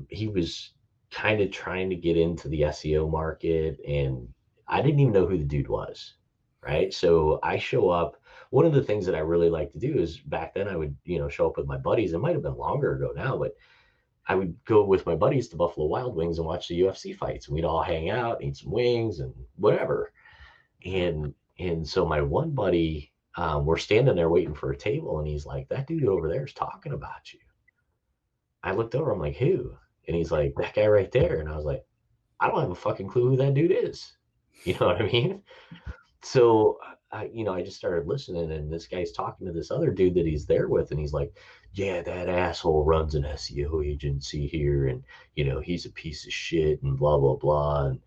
He was kind of trying to get into the SEO market, and I didn't even know who the dude was, right? So I show up. One of the things that I really like to do is, back then I would, show up with my buddies. It might have been longer ago now, but I would go with my buddies to Buffalo Wild Wings and watch the UFC fights. And we'd all hang out, eat some wings and whatever. And so my one buddy, we're standing there waiting for a table, and he's like, "That dude over there is talking about you." I looked over, I'm like, "Who?" And he's like, "That guy right there." And I was like, "I don't have a fucking clue who that dude is." You know what I mean? So I just started listening, and this guy's talking to this other dude that he's there with, and he's like, "Yeah, that asshole runs an SEO agency here, and he's a piece of shit, and blah blah blah, and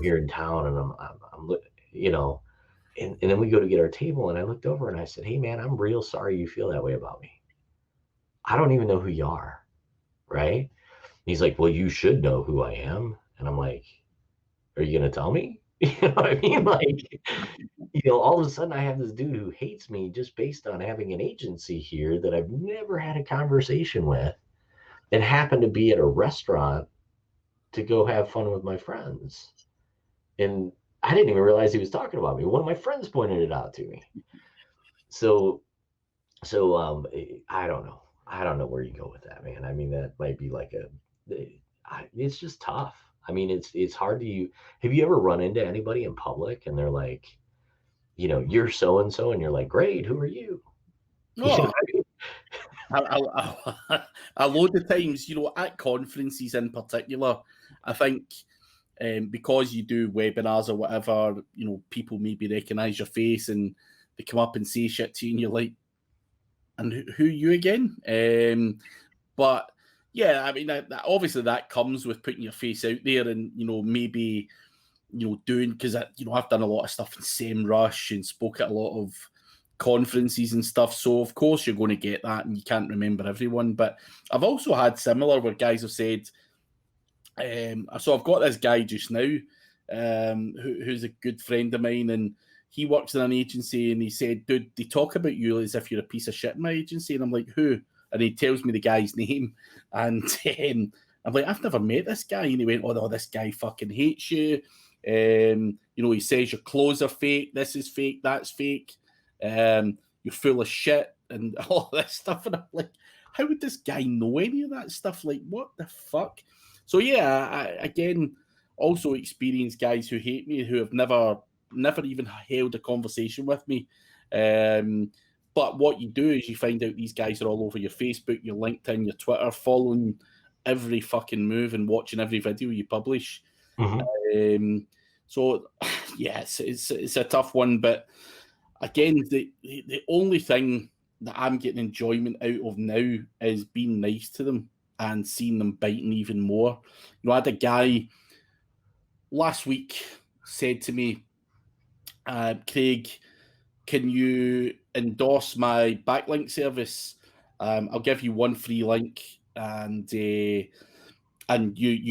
here in town." And I'm and then we go to get our table, and I looked over and I said, "Hey man, I'm real sorry you feel that way about me. I don't even know who you are." Right? And he's like, "Well, you should know who I am." And I'm like, "Are you gonna tell me?" You know what I mean? Like, all of a sudden I have this dude who hates me just based on having an agency here that I've never had a conversation with, and happened to be at a restaurant to go have fun with my friends. And I didn't even realize he was talking about me. One of my friends pointed it out to me. So I don't know. I don't know where you go with that, man. I mean, that might be like it's just tough. I mean, it's hard to have you ever run into anybody in public and they're like, "You're so and so," and you're like, "Great, who are you?" Oh, a load of times, at conferences in particular, I think because you do webinars or whatever, people maybe recognize your face and they come up and say shit to you, and you're like, "And who are you again?" But yeah, I mean, obviously that comes with putting your face out there, and maybe doing, because I've done a lot of stuff in SEMrush and spoke at a lot of conferences and stuff, so of course you're going to get that, and you can't remember everyone. But I've also had similar where guys have said, so I've got this guy just now, who's a good friend of mine, and he works in an agency, and he said, "Dude, they talk about you as if you're a piece of shit in my agency." And I'm like, "Who?" And he tells me the guy's name, and I'm like, "I've never met this guy." And he went, "Oh no, this guy fucking hates you. He says your clothes are fake, this is fake, that's fake, you're full of shit," and all this stuff. And I'm like, how would this guy know any of that stuff? Like, what the fuck? So yeah, I again also experienced guys who hate me, who have never even held a conversation with me. But what you do is you find out these guys are all over your Facebook, your LinkedIn, your Twitter, following every fucking move and watching every video you publish. Mm-hmm. So yeah, it's a tough one. But again, the only thing that I'm getting enjoyment out of now is being nice to them and seeing them biting even more. I had a guy last week said to me, "Craig, can you endorse my backlink service? I'll give you one free link, and you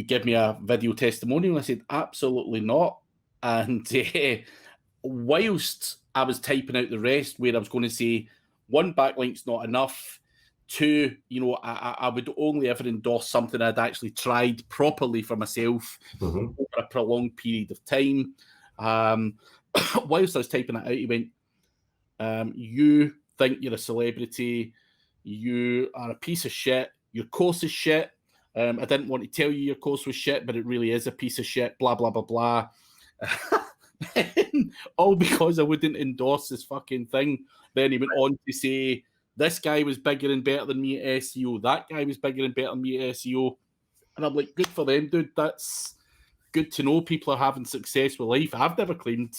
give me a video testimonial." I said, "Absolutely not." And whilst I was typing out the rest, where I was going to say, one, backlink's not enough. Two, I would only ever endorse something I'd actually tried properly for myself over a prolonged period of time. Whilst I was typing it out, he went, "You think you're a celebrity. You are a piece of shit. Your course is shit. I didn't want to tell you your course was shit, but it really is a piece of shit, blah, blah, blah, blah." All because I wouldn't endorse this fucking thing. Then he went on to say, this guy was bigger and better than me at SEO. That guy was bigger and better than me at SEO. And I'm like, good for them, dude. That's good to know people are having success with life. I've never claimed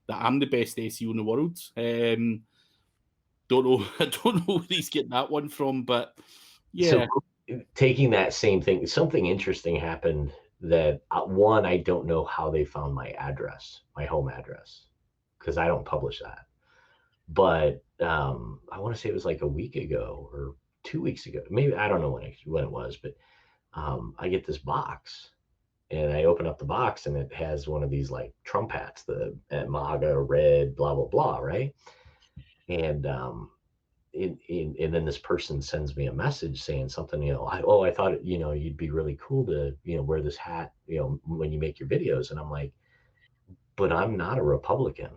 that I'm the best SEO in the world. Don't know. I don't know where he's getting that one from, but yeah. So taking that same thing, something interesting happened that one, I don't know how they found my address, my home address, because I don't publish that. But I want to say it was like a week ago or 2 weeks ago. Maybe I don't know when it was, but I get this box and I open up the box and it has one of these like Trump hats, the MAGA red, blah, blah, blah, right? And and then this person sends me a message saying something, I thought, you'd be really cool to, wear this hat, when you make your videos. And I'm like, but I'm not a Republican,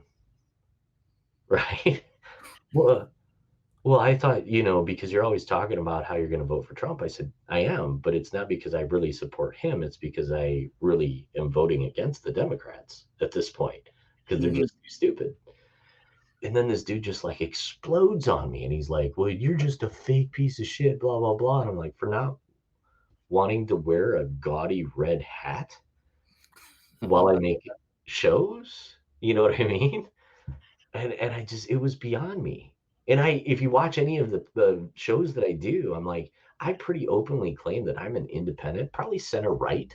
right? Well, I thought, because you're always talking about how you're going to vote for Trump. I said, I am, but it's not because I really support him. It's because I really am voting against the Democrats at this point because they're just too stupid. And then this dude just like explodes on me and he's like, well, you're just a fake piece of shit, blah, blah, blah. And I'm like, for not wanting to wear a gaudy red hat while I make shows, you know what I mean? And it was beyond me. And if you watch any of the shows that I do, I'm like, I pretty openly claim that I'm an independent, probably center right,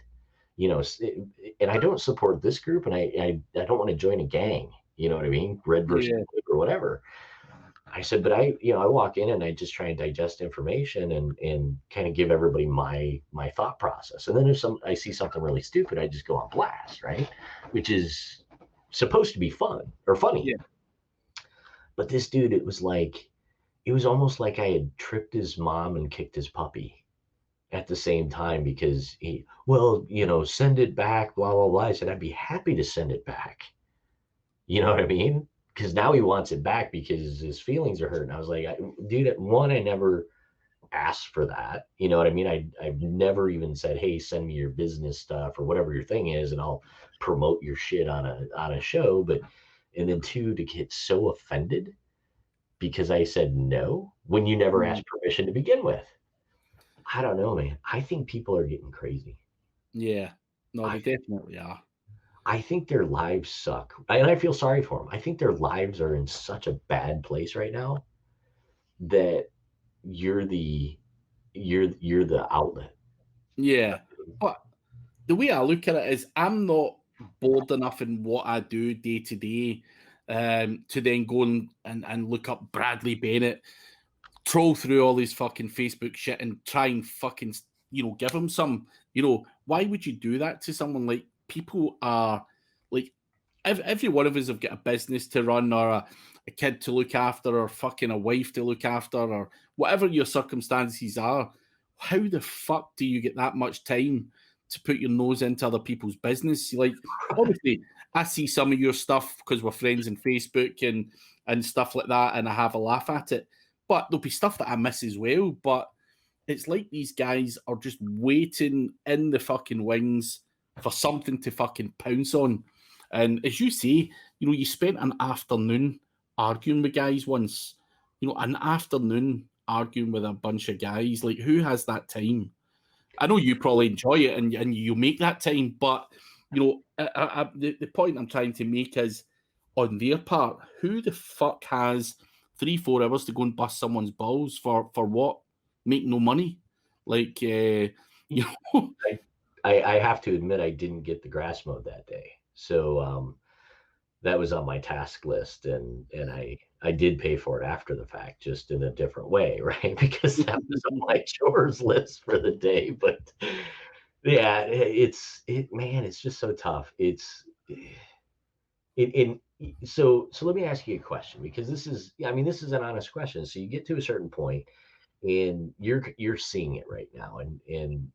and I don't support this group and I don't want to join a gang. You know what I mean? Red versus blue or whatever. I said, but I walk in and I just try and digest information and kind of give everybody my thought process. And then if I see something really stupid, I just go on blast, right? Which is supposed to be fun or funny. Yeah. But this dude, it was almost like I had tripped his mom and kicked his puppy at the same time because send it back, blah, blah, blah. I said, I'd be happy to send it back. You know what I mean? Because now he wants it back because his feelings are hurt. And I was like, dude, one, I never asked for that. You know what I mean? I've never even said, hey, send me your business stuff or whatever your thing is, and I'll promote your shit on a show. And then two, to get so offended because I said no when you never asked permission to begin with. I don't know, man. I think people are getting crazy. Yeah. No, they definitely are. I think their lives suck, and I feel sorry for them. I think their lives are in such a bad place right now that you're the outlet. Yeah, but the way I look at it is, I'm not bored enough in what I do day to day to then go and look up Bradley Bennett, troll through all his fucking Facebook shit, and try and fucking give him some. Why would you do that to someone? Like, people are like, every one of us have got a business to run or a kid to look after or fucking a wife to look after or whatever your circumstances are. How the fuck do you get that much time to put your nose into other people's business? Like, obviously, I see some of your stuff because we're friends on Facebook and stuff like that, and I have a laugh at it. But there'll be stuff that I miss as well. But it's like these guys are just waiting in the fucking wings for something to fucking pounce on. And as you say, you spent an afternoon arguing with guys once. An afternoon arguing with a bunch of guys. Like, who has that time? I know you probably enjoy it and you make that time, but the point I'm trying to make is, on their part, who the fuck has 3-4 hours to go and bust someone's balls for what? Make no money? Like, I have to admit I didn't get the grass mowed that day, so that was on my task list, and I did pay for it after the fact, just in a different way, right? Because that was on my chores list for the day. But yeah, man, it's just so tough. So let me ask you a question, because this is an honest question. So you get to a certain point, and you're seeing it right now, and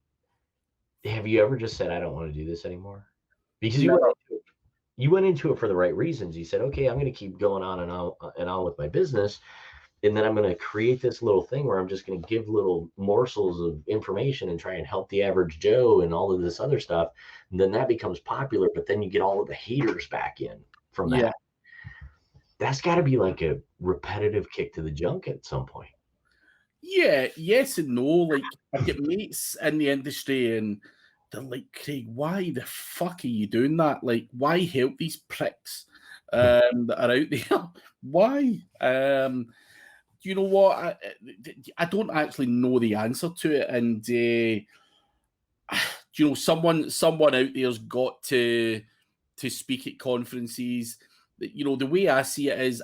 have you ever just said, I don't want to do this anymore? Because you went into it for the right reasons. You said, okay, I'm going to keep going on and on with my business. and then I'm going to create this little thing where I'm just going to give little morsels of information and try and help the average Joe and all of this other stuff. And then that becomes popular, but then you get all of the haters back in from Yeah. that. That's got to be like a repetitive kick to the junk at some point. Yeah, yes and no. Like, I've got mates in the industry and they're like, Craig, why the fuck are you doing that? Like, why help these pricks that are out there? Why? You know what? I don't actually know the answer to it. And, you know, someone out there's got to speak at conferences. You know, the way I see it is,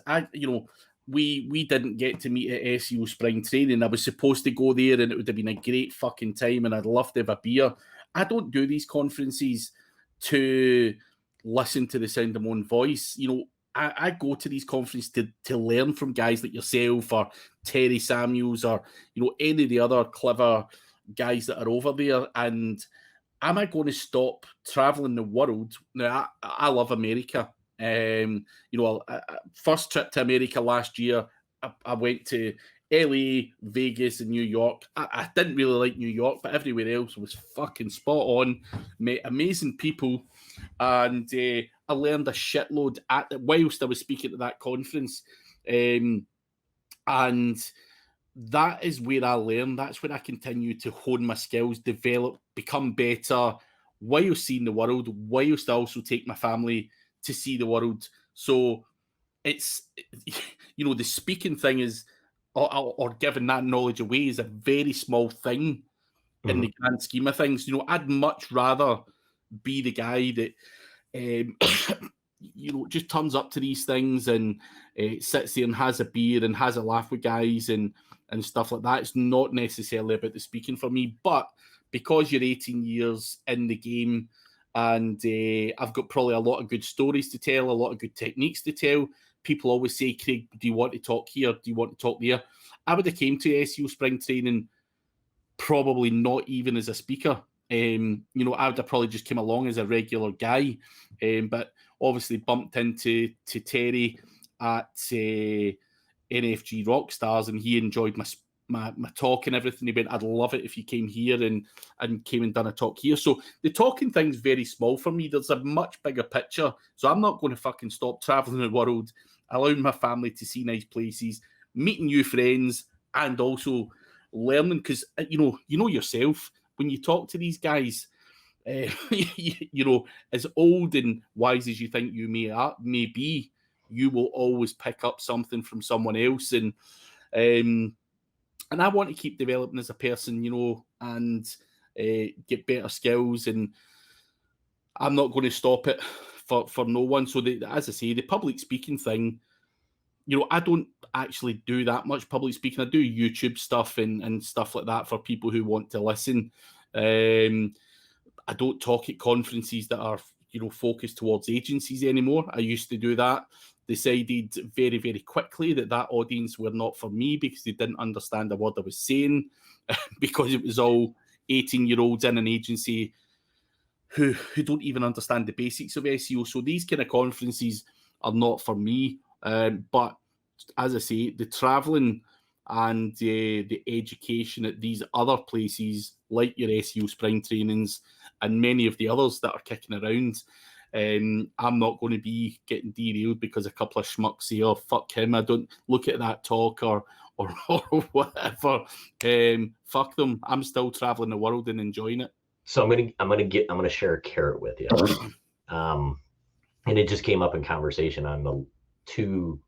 we didn't get to meet at SEO spring training. I was supposed to go there and it would have been a great fucking time and I'd love to have a beer. I don't do these conferences to listen to the sound of my own voice. You know, I go to these conferences to learn from guys like yourself or Terry Samuels or, you know, any of the other clever guys that are over there. And am I going to stop traveling the world? Now, I love America. You know, first trip to America last year, I went to LA, Vegas, and New York. I didn't really like New York, but everywhere else was fucking spot on. Met amazing people, and I learned a shitload whilst I was speaking at that conference. And that is where I learn. That's where I continue to hone my skills, develop, become better, while seeing the world, whilst I also take my family to see the world. So it's, you know, the speaking thing is, or giving that knowledge away is a very small thing in the grand scheme of things. You know, I'd much rather be the guy that, you know, just turns up to these things and sits there and has a beer and has a laugh with guys and stuff like that. It's not necessarily about the speaking for me, but because you're 18 years in the game and I've got probably a lot of good stories to tell, a lot of good techniques to tell. People always say, Craig, do you want to talk here? Do you want to talk there? I would have came to SEO spring training probably not even as a speaker. You know, I would have probably just came along as a regular guy, but obviously bumped into Terry at NFG Rockstars, and he enjoyed my talk and everything. He went, I'd love it if you came here and came and done a talk here. So the talking thing's very small for me. There's a much bigger picture. So I'm not going to fucking stop traveling the world, allowing my family to see nice places, meeting new friends, and also learning, because you know yourself when you talk to these guys, you know, as old and wise as you think you may be, you will always pick up something from someone else, and I want to keep developing as a person, you know, and get better skills, and I'm not going to stop it for no one. So as I say, the public speaking thing, you know, I don't actually do that much public speaking. I do YouTube stuff and stuff like that for people who want to listen. I don't talk at conferences that are, you know, focused towards agencies anymore. I used to do that. Decided very, very quickly that audience were not for me because they didn't understand the word I was saying because it was all 18-year-olds in an agency who don't even understand the basics of SEO. So these kind of conferences are not for me. But as I say, the traveling and the education at these other places, like your SEO spring trainings and many of the others that are kicking around, I'm not going to be getting derailed because a couple of schmucks say, "Oh, fuck him, I don't look at that talk," or whatever. Fuck them. I'm still traveling the world and enjoying it. So I'm gonna share a carrot with you. And it just came up in conversation on the 2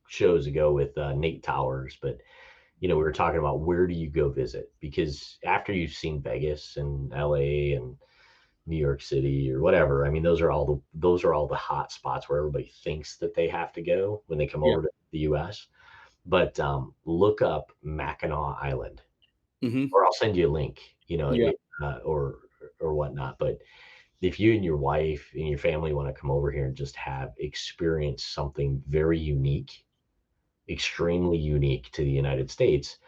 shows ago with Nate Towers. But you know, we were talking about where do you go visit, because after you've seen Vegas and LA and New York City or whatever, I mean, those are all the hot spots where everybody thinks that they have to go when they come Yeah. over to the US. But look up Mackinac Island, or I'll send you a link, you know, Yeah. or whatnot. But if you and your wife and your family want to come over here and just experience something very unique, extremely unique to the United States,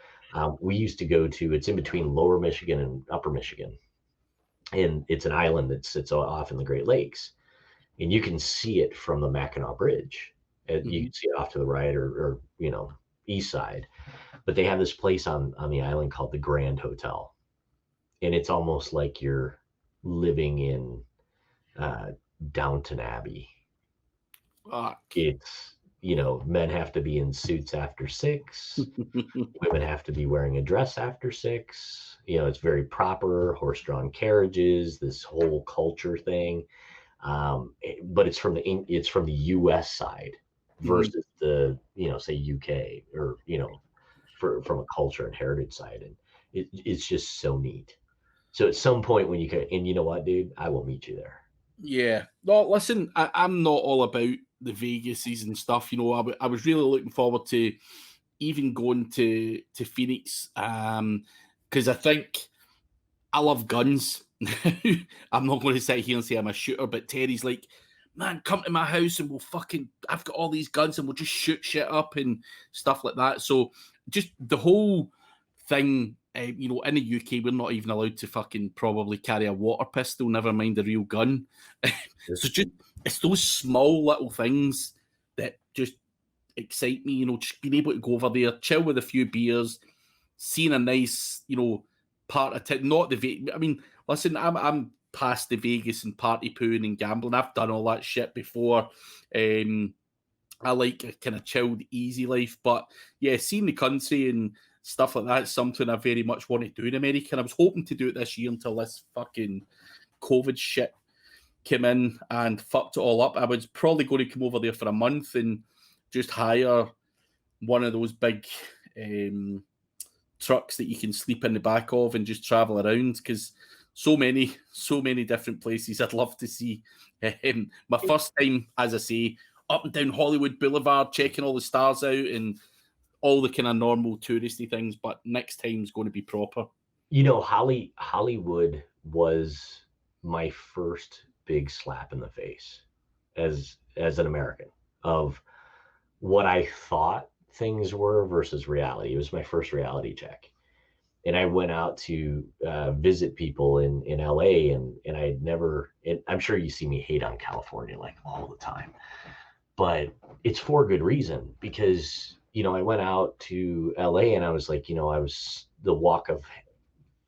we used to go to, it's in between Lower Michigan and Upper Michigan, and it's an island that sits off in the Great Lakes, and you can see it from the Mackinac Bridge. You can see it off to the right, or you know, East Side, but they have this place on the island called the Grand Hotel, and it's almost like you're living in uh, Downton Abbey. Fuck. It's, men have to be in suits after 6. Women have to be wearing a dress after 6. It's very proper, horse-drawn carriages, this whole culture thing. But it's from the U.S. side versus the, say UK, or from a culture and heritage side, and it's just so neat. So at some point when you can, and you know what, dude, I will meet you there. Yeah. No, listen, I'm not all about the Vegases and stuff. I was really looking forward to even going to Phoenix, because I think I love guns. I'm not going to sit here and say I'm a shooter, but Terry's like, man, come to my house and I've got all these guns and we'll just shoot shit up and stuff like that. So just the whole thing, in the UK, we're not even allowed to fucking probably carry a water pistol, never mind a real gun. So it's those small little things that just excite me, just being able to go over there, chill with a few beers, seeing a nice, part of not the I mean, listen, I'm past the Vegas and party pooing and gambling. I've done all that shit before. I like a kind of chilled, easy life, but yeah, seeing the country and stuff like that is something I very much want to do in America. And I was hoping to do it this year until this fucking COVID shit came in and fucked it all up. I was probably going to come over there for a month and just hire one of those big trucks that you can sleep in the back of and just travel around, because so many different places I'd love to see. My first time, as I say, up and down Hollywood Boulevard, checking all the stars out and all the kind of normal touristy things, but next time's going to be proper. Hollywood was my first big slap in the face as an American of what I thought things were versus reality. It was my first reality check. And I went out to visit people in LA, and I had never, and I'm sure you see me hate on California like all the time, but it's for good reason, because, I went out to LA and I was like, I was the Walk of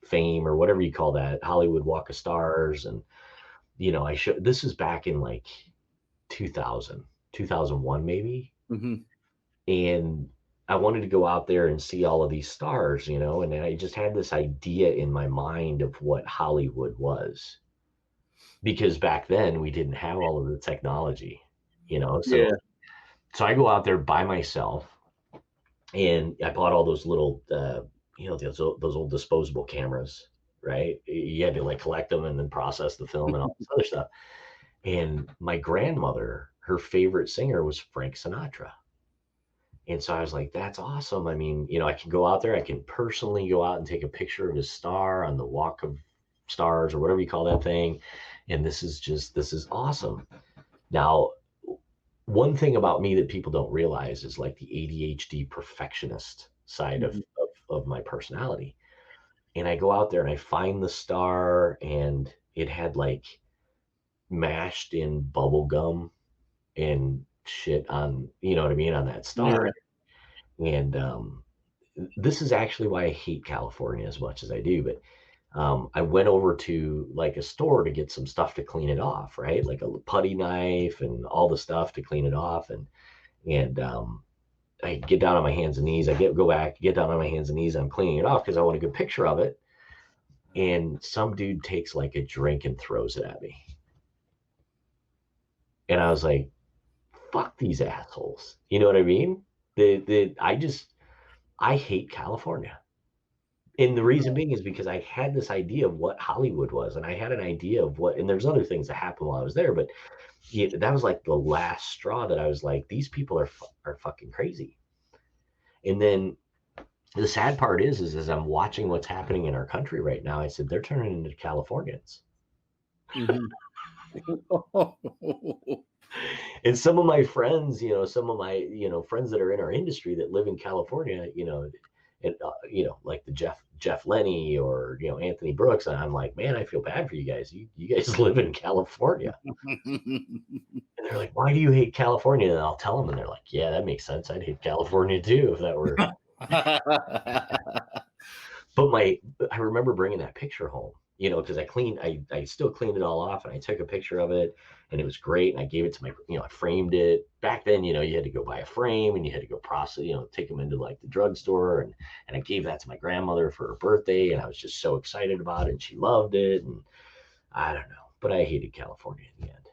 Fame, or whatever you call that, Hollywood Walk of Stars. And, this is back in like 2000, 2001 maybe. Mm-hmm. And I wanted to go out there and see all of these stars, and I just had this idea in my mind of what Hollywood was, because back then we didn't have all of the technology, Yeah. So I go out there by myself, and I bought all those little, those old disposable cameras, right? You had to like collect them and then process the film and all this other stuff. And my grandmother, her favorite singer was Frank Sinatra. And so I was like, that's awesome. I mean, I can go out there, I can personally go out and take a picture of his star on the Walk of Stars, or whatever you call that thing. And this is awesome. Now, one thing about me that people don't realize is like the ADHD perfectionist side of my personality. And I go out there and I find the star, and it had like mashed in bubble gum and shit on, you know what I mean, on that star. Yeah. And this is actually why I hate California as much as I do. But I went over to like a store to get some stuff to clean it off, right? Like a putty knife and all the stuff to clean it off. And I get down on my hands and knees. I go back, get down on my hands and knees. I'm cleaning it off because I want a good picture of it. And some dude takes like a drink and throws it at me. And I was like, fuck these assholes. You know what I mean? I hate California. And the reason being is because I had this idea of what Hollywood was, and I had an idea of and there's other things that happened while I was there, but that was like the last straw that I was like, these people are fucking crazy. And then the sad part is as I'm watching what's happening in our country right now, I said, they're turning into Californians. Mm-hmm. And some of my friends, some of my, friends that are in our industry that live in California, and like the Jeff Lenny or Anthony Brooks, and I'm like, man, I feel bad for you guys. You guys live in California, and they're like, why do you hate California? And I'll tell them, and they're like, yeah, that makes sense. I'd hate California too if that were. But I remember bringing that picture home, because I still cleaned it all off, and I took a picture of it, and it was great. And I gave it to I framed it. Back then, you had to go buy a frame, and you had to go process, take them into like the drugstore, and I gave that to my grandmother for her birthday, and I was just so excited about it, and she loved it, and I don't know, but I hated California in the end.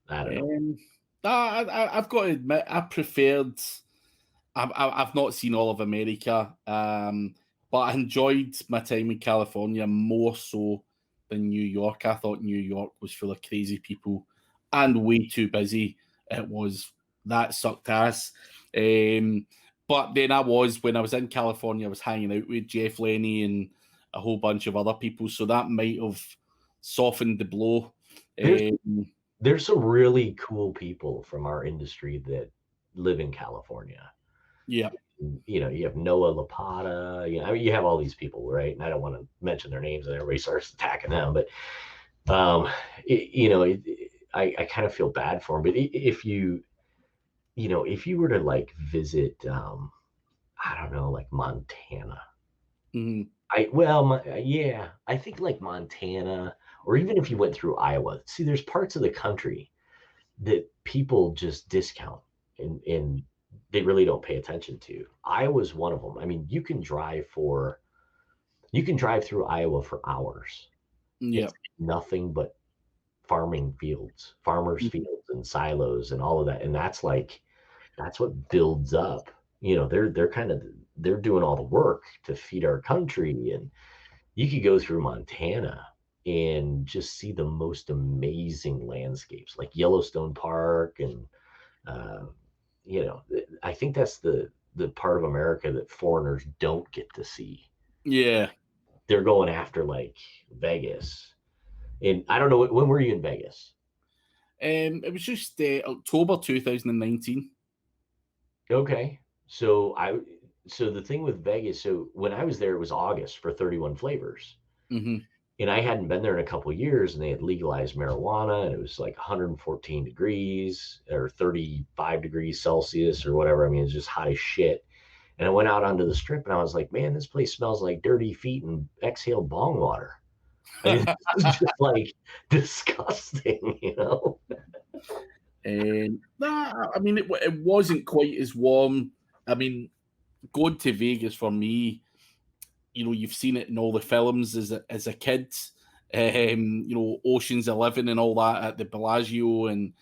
I don't know. I've got to admit, I preferred. I've not seen all of America, but I enjoyed my time in California more so than New York. I thought New York was full of crazy people and way too busy. That sucked ass. But then when I was in California, I was hanging out with Jeff Lenny and a whole bunch of other people, so that might have softened the blow. There's some really cool people from our industry that live in California. Yeah. You have Noah Lapata, you have all these people, right? And I don't want to mention their names and everybody starts attacking them, but I kind of feel bad for them. But if you were to like visit, I don't know, like Montana, Mm-hmm. I think like Montana, or even if you went through Iowa. See, there's parts of the country that people just discount, and they really don't pay attention to. Iowa's one of them. I mean, you can drive through Iowa for hours. Yeah. It's nothing but farmers fields and silos and all of that. And that's what builds up. They're doing all the work to feed our country. And you could go through Montana and just see the most amazing landscapes like Yellowstone Park. And I think that's the part of America that foreigners don't get to see. Yeah. They're going after like Vegas. And I don't know, when were you in Vegas? It was just October 2019. Okay. So the thing with Vegas, so when I was there, it was August for 31 Flavors. Mm-hmm. And I hadn't been there in a couple of years, and they had legalized marijuana, and it was like 114 degrees or 35 degrees Celsius or whatever. I mean, it's just hot as shit. And I went out onto the strip, and I was like, man, this place smells like dirty feet and exhaled bong water. I mean, this is just like disgusting, I mean, it wasn't quite as warm. I mean, going to Vegas for me, you've seen it in all the films as a kid. Ocean's 11 and all that at the Bellagio and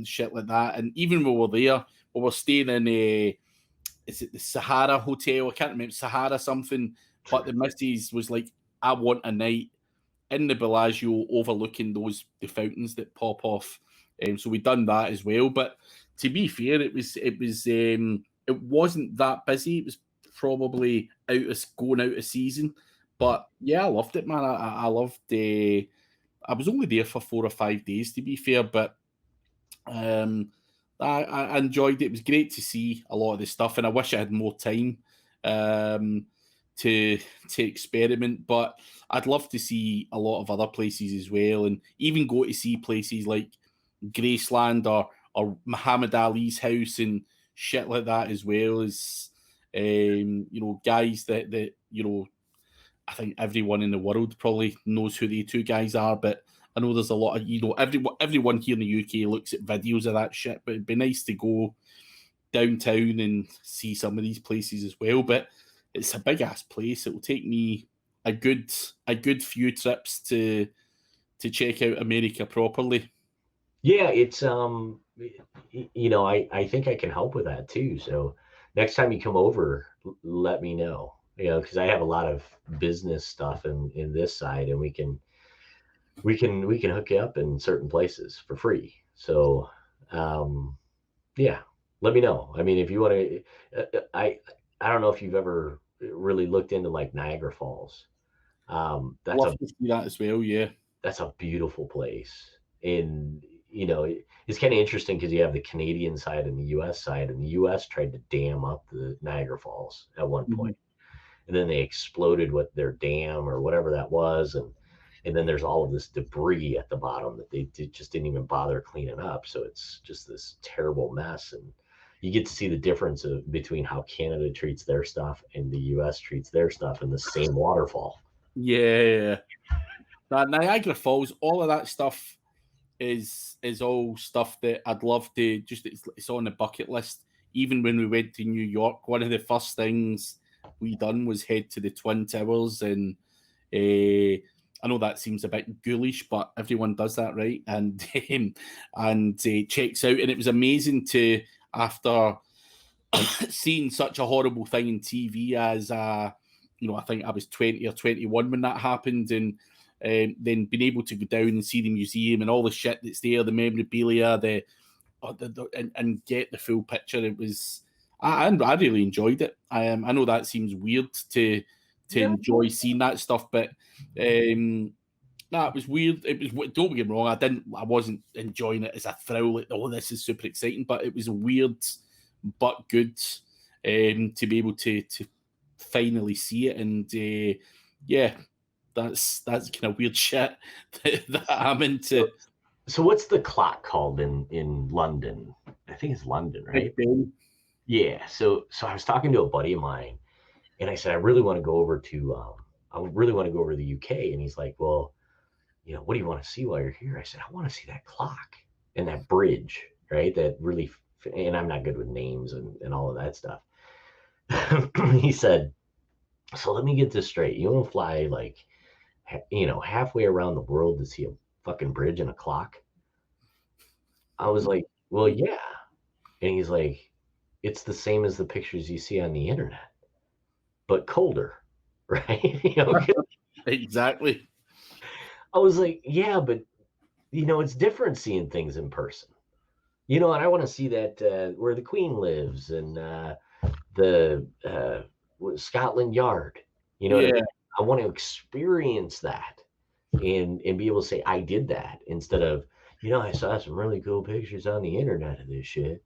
shit like that. And even when we were there, we were staying in is it the Sahara Hotel? I can't remember, Sahara something. But the missus was like, I want a night in the Bellagio overlooking the fountains that pop off. So we done that as well. But to be fair, it wasn't that busy. It was probably going out of season. But yeah, I loved it, man. I loved I was only there for 4 or 5 days, to be fair, but I enjoyed it. It was great to see a lot of this stuff, and I wish I had more time to experiment. But I'd love to see a lot of other places as well, and even go to see places like Graceland or Muhammad Ali's house and shit like that, as well as guys that I think everyone in the world probably knows who the two guys are, but I know there's a lot of everyone here in the UK looks at videos of that shit. But it'd be nice to go downtown and see some of these places as well. But it's a big ass place. It will take me a good few trips to check out America properly. Yeah, it's I think I can help with that too. So next time you come over, let me know. Because I have a lot of business stuff in this side, and we can hook you up in certain places for free. So yeah, let me know. I mean, if you want to, I don't know if you've ever really looked into like Niagara Falls. That's Love to see that as well. Yeah, that's a beautiful place. And it's kind of interesting because you have the Canadian side and the US side, and the US tried to dam up the Niagara Falls at one point. and then they exploded what their dam or whatever that was, and then there's all of this debris at the bottom that just didn't even bother cleaning up. So it's just this terrible mess, and you get to see the difference between how Canada treats their stuff and the U.S. treats their stuff in the same waterfall. Yeah. That Niagara Falls, all of that stuff is all stuff that I'd love to just. It's on the bucket list. Even when we went to New York, one of the first things we done was head to the Twin Towers, and I know that seems a bit ghoulish, but everyone does that, right? And checks out, and it was amazing to, after seeing such a horrible thing in TV as I think I was 20 or 21 when that happened, and then being able to go down and see the museum and all the shit that's there, the memorabilia, and get the full picture. It was, I really enjoyed it. I know that seems weird to enjoy seeing that stuff, but it was weird. It was, don't get me wrong, I wasn't enjoying it as a thrill, like, oh, this is super exciting, but it was weird but good to be able to finally see it. And that's kind of weird shit that I'm into. So what's the clock called in London? I think it's London, right? Yeah. So I was talking to a buddy of mine, and I said, I really want to go over to the UK. And he's like, well, what do you want to see while you're here? I said, I want to see that clock and that bridge, right? That really, and I'm not good with names and all of that stuff. He said, so let me get this straight. You want to fly like, halfway around the world to see a fucking bridge and a clock? I was like, well, yeah. And he's like, it's the same as the pictures you see on the internet, but colder, right? Exactly. I was like, yeah, but it's different seeing things in person. And I want to see that where the Queen lives, and the Scotland Yard. What I mean? I want to experience that and be able to say I did that, instead of, I saw some really cool pictures on the internet of this shit.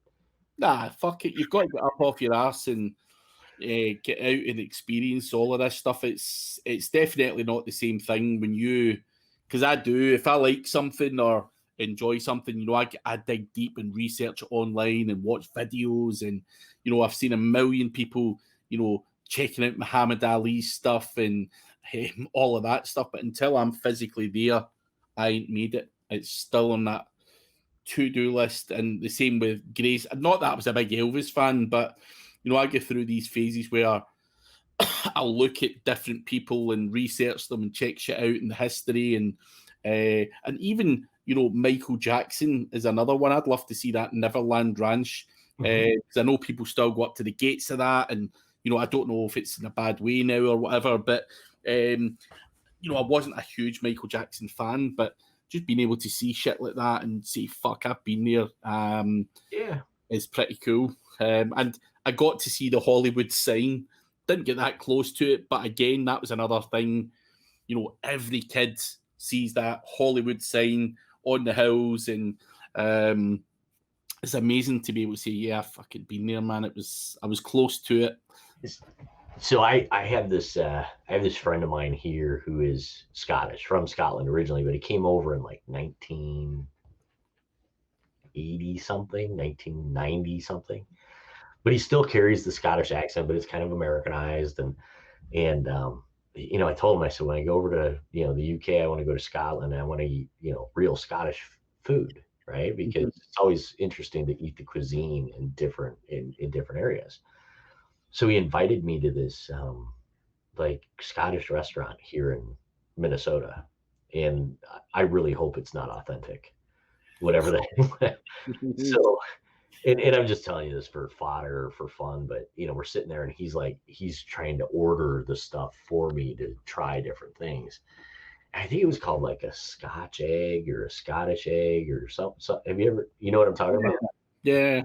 Nah, fuck it. You've got to get up off your ass and get out and experience all of this stuff. It's definitely not the same thing when because I do, if I like something or enjoy something, I dig deep and research it online and watch videos, and I've seen a million people checking out Muhammad Ali's stuff and all of that stuff, but until I'm physically there, I ain't made it. It's still on that to-do list. And the same with Grace. Not that I was a big Elvis fan, but I go through these phases where I'll look at different people and research them and check shit out in the history, and even Michael Jackson is another one. I'd love to see that Neverland Ranch, because I know people still go up to the gates of that, and I don't know if it's in a bad way now or whatever, but I wasn't a huge Michael Jackson fan, but just being able to see shit like that and say, fuck, I've been there, is pretty cool. And I got to see the Hollywood sign. Didn't get that close to it, but again, that was another thing. Every kid sees that Hollywood sign on the hills, and it's amazing to be able to say, yeah, I've fucking been there, man. I was close to it. So I have this friend of mine here who is Scottish, from Scotland originally, but he came over in like 1980 something, 1990 something. But he still carries the Scottish accent, but it's kind of Americanized. And I told him, I said, when I go over to the UK, I want to go to Scotland, and I want to eat real Scottish food, right? Because it's always interesting to eat the cuisine in different areas. So he invited me to this like Scottish restaurant here in Minnesota, and I really hope it's not authentic, whatever that. So, and I'm just telling you this for fodder or for fun, but we're sitting there, and he's trying to order the stuff for me to try different things. I think it was called like a Scotch egg or a Scottish egg or something. Have you ever, what I'm talking about? Yeah.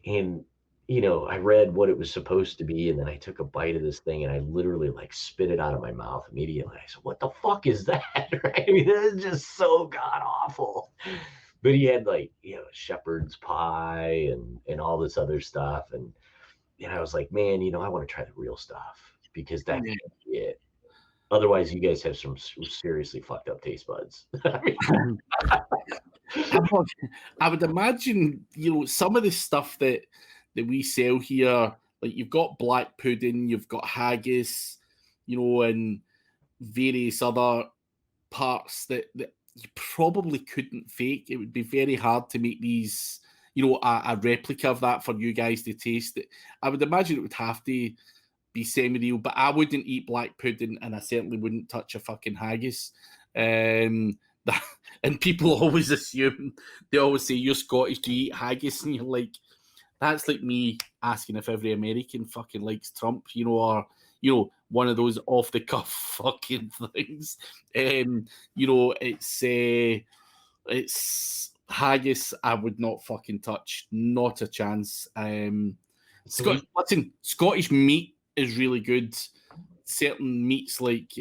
And I read what it was supposed to be, and then I took a bite of this thing, and I literally like spit it out of my mouth immediately. I said, "What the fuck is that?" Right? I mean, this is just so god awful. But he had like shepherd's pie and all this other stuff, and I was like, man, I want to try the real stuff. because that can't be it. Otherwise, you guys have some seriously fucked up taste buds. I mean, I would imagine, some of the stuff that we sell here, like you've got black pudding, you've got haggis, and various other parts that you probably couldn't fake. It would be very hard to make these, a replica of that for you guys to taste. I would imagine it would have to be semi-real, but I wouldn't eat black pudding, and I certainly wouldn't touch a fucking haggis. And people always assume, they always say, you're Scottish, do you eat haggis? And you're like, that's like me asking if every American fucking likes Trump, or, one of those off-the-cuff fucking things. It's haggis I would not fucking touch. Not a chance. Scottish meat is really good. Certain meats, like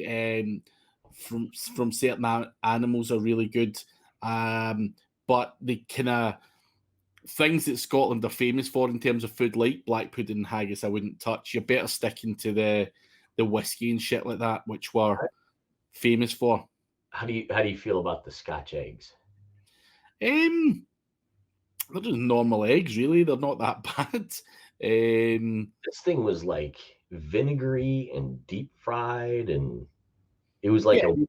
from certain animals, are really good. But the kind of things that Scotland are famous for in terms of food, like black pudding and haggis, I wouldn't touch. You're better sticking to the whiskey and shit like that, which we're famous for. How do you feel about the Scotch eggs? They're just normal eggs, really. They're not that bad. This thing was like vinegary and deep fried, and it was like a weird.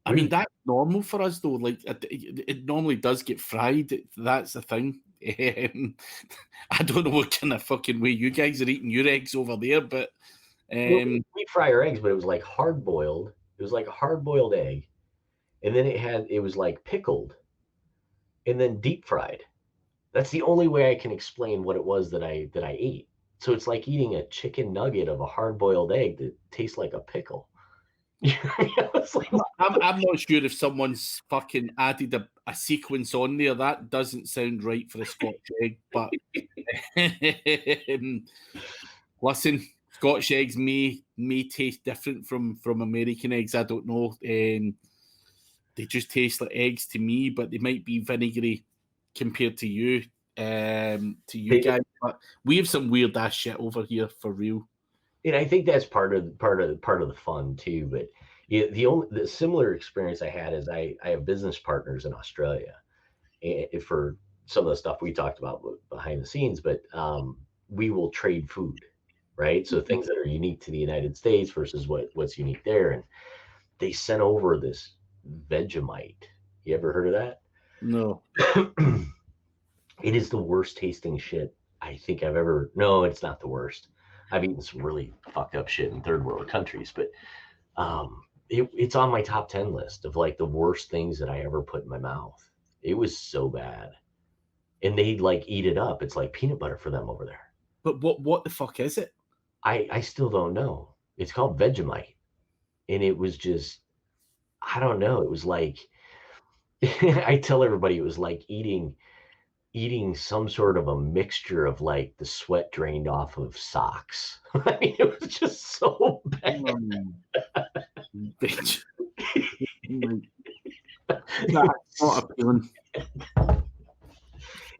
I mean, that's normal for us, though. Like, it normally does get fried. That's the thing. I don't know what kind of fucking way you guys are eating your eggs over there, but we fry our eggs, but it was like hard boiled. It was like a hard boiled egg, and then it was like pickled, and then deep fried. That's the only way I can explain what it was that I ate. So it's like eating a chicken nugget of a hard boiled egg that tastes like a pickle. I'm not sure if someone's fucking added a sequence on there. That doesn't sound right for a Scotch egg, but listen, Scotch eggs may taste different from American eggs. I don't know. They just taste like eggs to me, but they might be vinegary compared to you guys. But we have some weird ass shit over here for real. And I think that's part of the fun too. But the similar experience I had is I have business partners in Australia, and for some of the stuff we talked about behind the scenes. But we will trade food, right? So things that are unique to the United States versus what's unique there. And they sent over this Vegemite. You ever heard of that? No. It is the worst tasting shit I think I've ever. No, it's not the worst. I've eaten some really fucked up shit in third world countries, but it's on my top 10 list of like the worst things that I ever put in my mouth. It was so bad. And they like eat it up. It's like peanut butter for them over there. But what the fuck is it? I still don't know. It's called Vegemite. And it was just, I don't know. It was like, I tell everybody it was like eating some sort of a mixture of like the sweat drained off of socks. I mean, it was just so bad. Bitch. That's not appealing.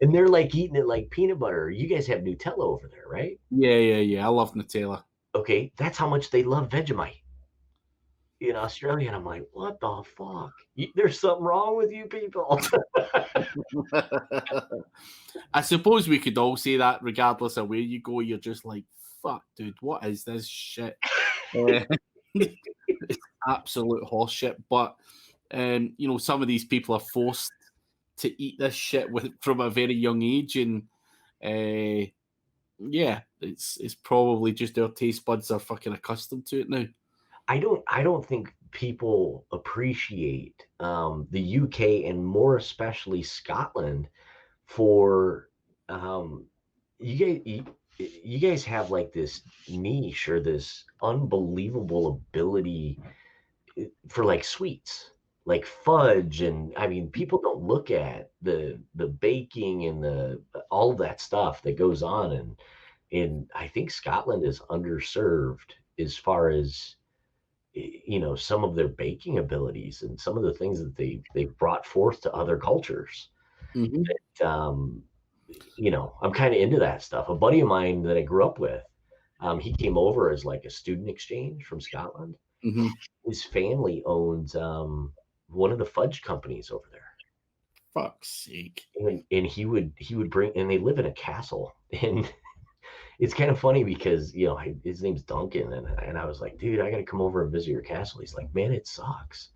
And they're like eating it like peanut butter. You guys have Nutella over there, right? Yeah. I love Nutella. Okay, that's how much they love Vegemite in Australia. And I'm like, what the fuck? There's something wrong with you people. I suppose we could all say that regardless of where you go. You're just like, fuck, dude, what is this shit? It's absolute horse shit. But, some of these people are forced to eat this shit from a very young age. And, it's probably just their taste buds are fucking accustomed to it now. I don't think people appreciate the UK and more especially Scotland for you guys have like this niche or this unbelievable ability for like sweets, like fudge. And I mean, people don't look at the baking and all of that stuff that goes on. And I think Scotland is underserved as far as some of their baking abilities and some of the things that they've brought forth to other cultures. Mm-hmm. That, I'm kind of into that stuff. A buddy of mine that I grew up with, He came over as like a student exchange from Scotland. Mm-hmm. His family owns one of the fudge companies over there. Fuck's sake. And he would bring, and they live in a castle. And it's kind of funny because, his name's Duncan. And I was like, dude, I got to come over and visit your castle. He's like, man, it sucks.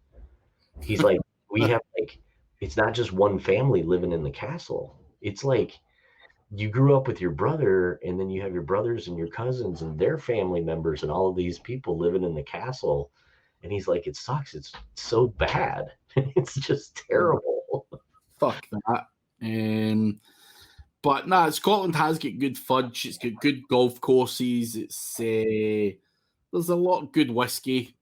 He's like, we have like, it's not just one family living in the castle. It's like you grew up with your brother, and then you have your brothers and your cousins and their family members and all of these people living in the castle. And he's like, it sucks. It's so bad. It's just terrible. Fuck that. But nah, Scotland has got good fudge. It's got good golf courses. There's a lot of good whiskey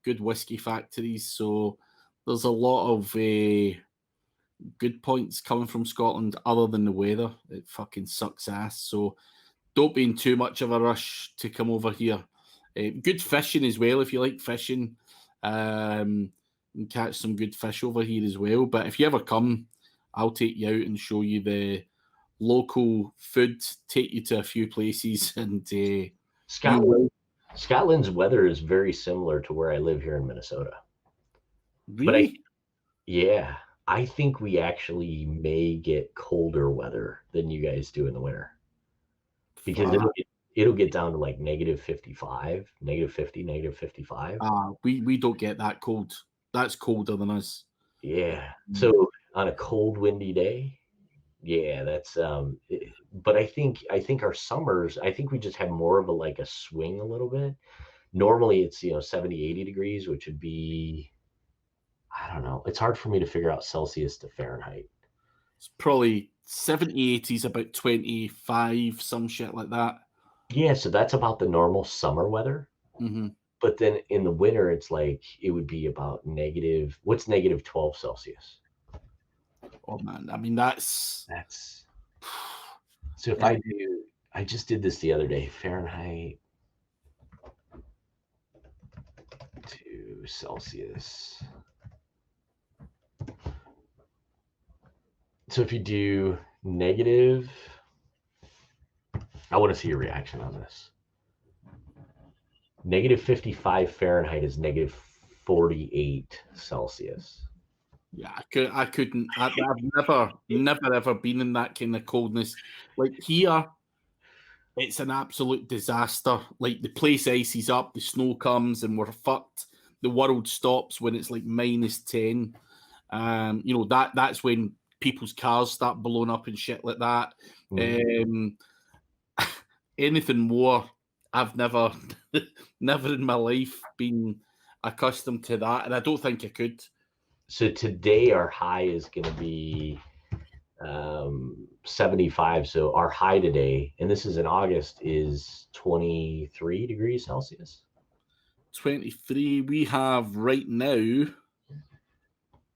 factories. So there's a lot of good points coming from Scotland other than the weather. It fucking sucks ass. So don't be in too much of a rush to come over here. Good fishing as well if you like fishing. And catch some good fish over here as well. But if you ever come, I'll take you out and show you the local food, take you to a few places, and Scotland's weather is very similar to where I live here in Minnesota. really? Yeah, I think we actually may get colder weather than you guys do in the winter, because it'll get down to like -55, -50, -55. We don't get that cold. That's colder than us. Yeah. So on a cold, windy day, yeah, that's but I think our summers, I think we just have more of a swing a little bit. Normally it's 70, 80 degrees, which would be, I don't know. It's hard for me to figure out Celsius to Fahrenheit. It's probably 70, 80s, about 25, some shit like that. Yeah, so that's about the normal summer weather. Mm-hmm. But then in the winter, it's like it would be about what's -12 Celsius? Oh man, I mean that's So if I just did this the other day, Fahrenheit to Celsius. So if you do negative, I want to see your reaction on this. -55 Fahrenheit is -48 Celsius. Yeah, I couldn't. I've never ever been in that kind of coldness. Like here, it's an absolute disaster. Like the place ices up, the snow comes, and we're fucked. The world stops when it's like -10. That's when people's cars start blowing up and shit like that. Anything more, I've never in my life been accustomed to that, and I don't think I could. So today our high is going to be 75. So our high today, and this is in August, is 23 degrees Celsius. 23. We have right now,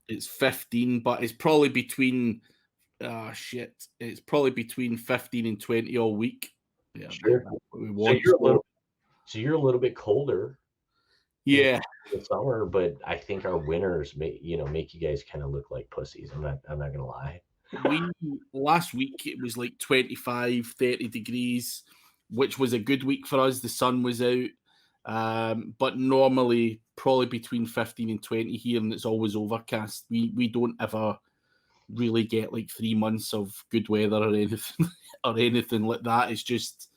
it's 15, but it's probably between, it's probably between 15 and 20 all week. Yeah, sure. So you're a little bit colder. Yeah. In the summer, but I think our winters make you guys kind of look like pussies. I'm not gonna lie. Last week it was like 25, 30 degrees, which was a good week for us. The sun was out. But normally probably between 15 and 20 here, and it's always overcast. We don't ever really get like 3 months of good weather or anything like that. It's just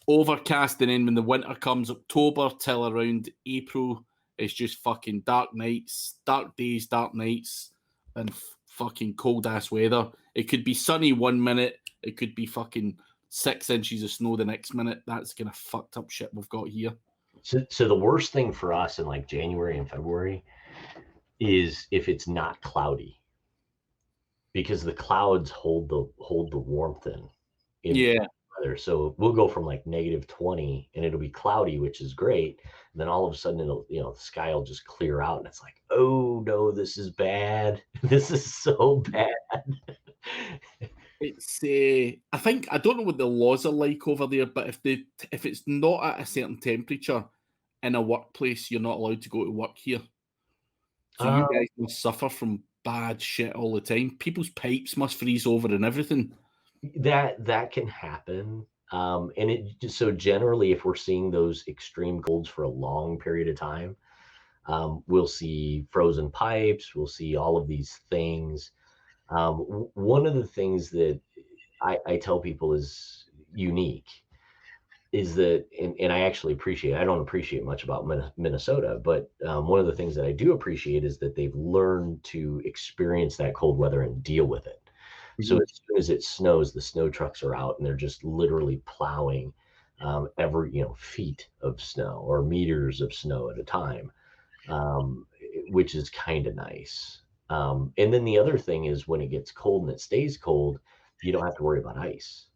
overcast, and then when the winter comes, October till around April, it's just fucking dark nights, dark days, dark nights, and fucking cold ass weather. It could be sunny 1 minute, it could be fucking 6 inches of snow the next minute. That's kind of fucked up shit we've got here. So the worst thing for us in like January and February is if it's not cloudy, because the clouds hold the warmth in. Yeah. Weather. So we'll go from like -20 and it'll be cloudy, which is great. And then all of a sudden it'll, the sky will just clear out, and it's like, oh no, this is bad. This is so bad. It's I think, I don't know what the laws are like over there, but if it's not at a certain temperature in a workplace, you're not allowed to go to work here. So you guys must suffer from bad shit all the time. People's pipes must freeze over and everything. That can happen. And so generally, if we're seeing those extreme colds for a long period of time, we'll see frozen pipes, we'll see all of these things. One of the things that I tell people is unique is that, and I actually appreciate, I don't appreciate much about Minnesota, but one of the things that I do appreciate is that they've learned to experience that cold weather and deal with it. So Mhm. as soon as it snows, the snow trucks are out and they're just literally plowing every, feet of snow or meters of snow at a time, um, which is kind of nice. And then the other thing is when it gets cold and it stays cold, you don't have to worry about ice.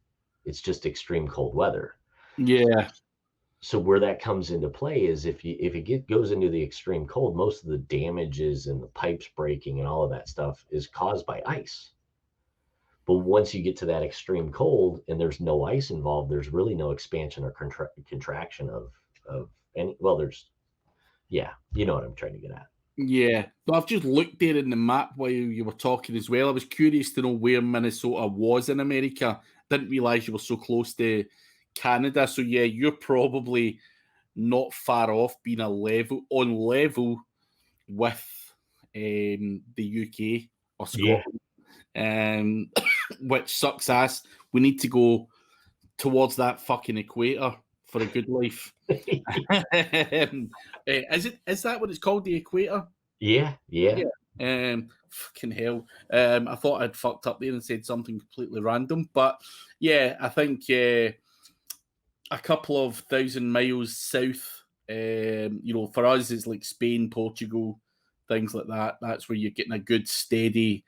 It's just extreme cold weather. Yeah, So where that comes into play is if it goes into the extreme cold, most of the damages and the pipes breaking and all of that stuff is caused by ice. But once you get to that extreme cold and there's no ice involved, there's really no expansion or contraction of any. Well, there's yeah, you know what I'm trying to get at. yeah. So I've just looked there in the map while you were talking as well. I was curious to know where Minnesota was in America. Didn't realize you were so close to Canada. So yeah, you're probably not far off being on level with the UK or Yeah. Scotland, um, which sucks ass. We need to go towards that fucking equator for a good life. Is that what it's called, the equator? Yeah, yeah. Yeah. Fucking hell. I thought I'd fucked up there and said something completely random, but yeah, I think a couple of thousand miles south. For us, it's like Spain, Portugal, things like that. That's where you're getting a good steady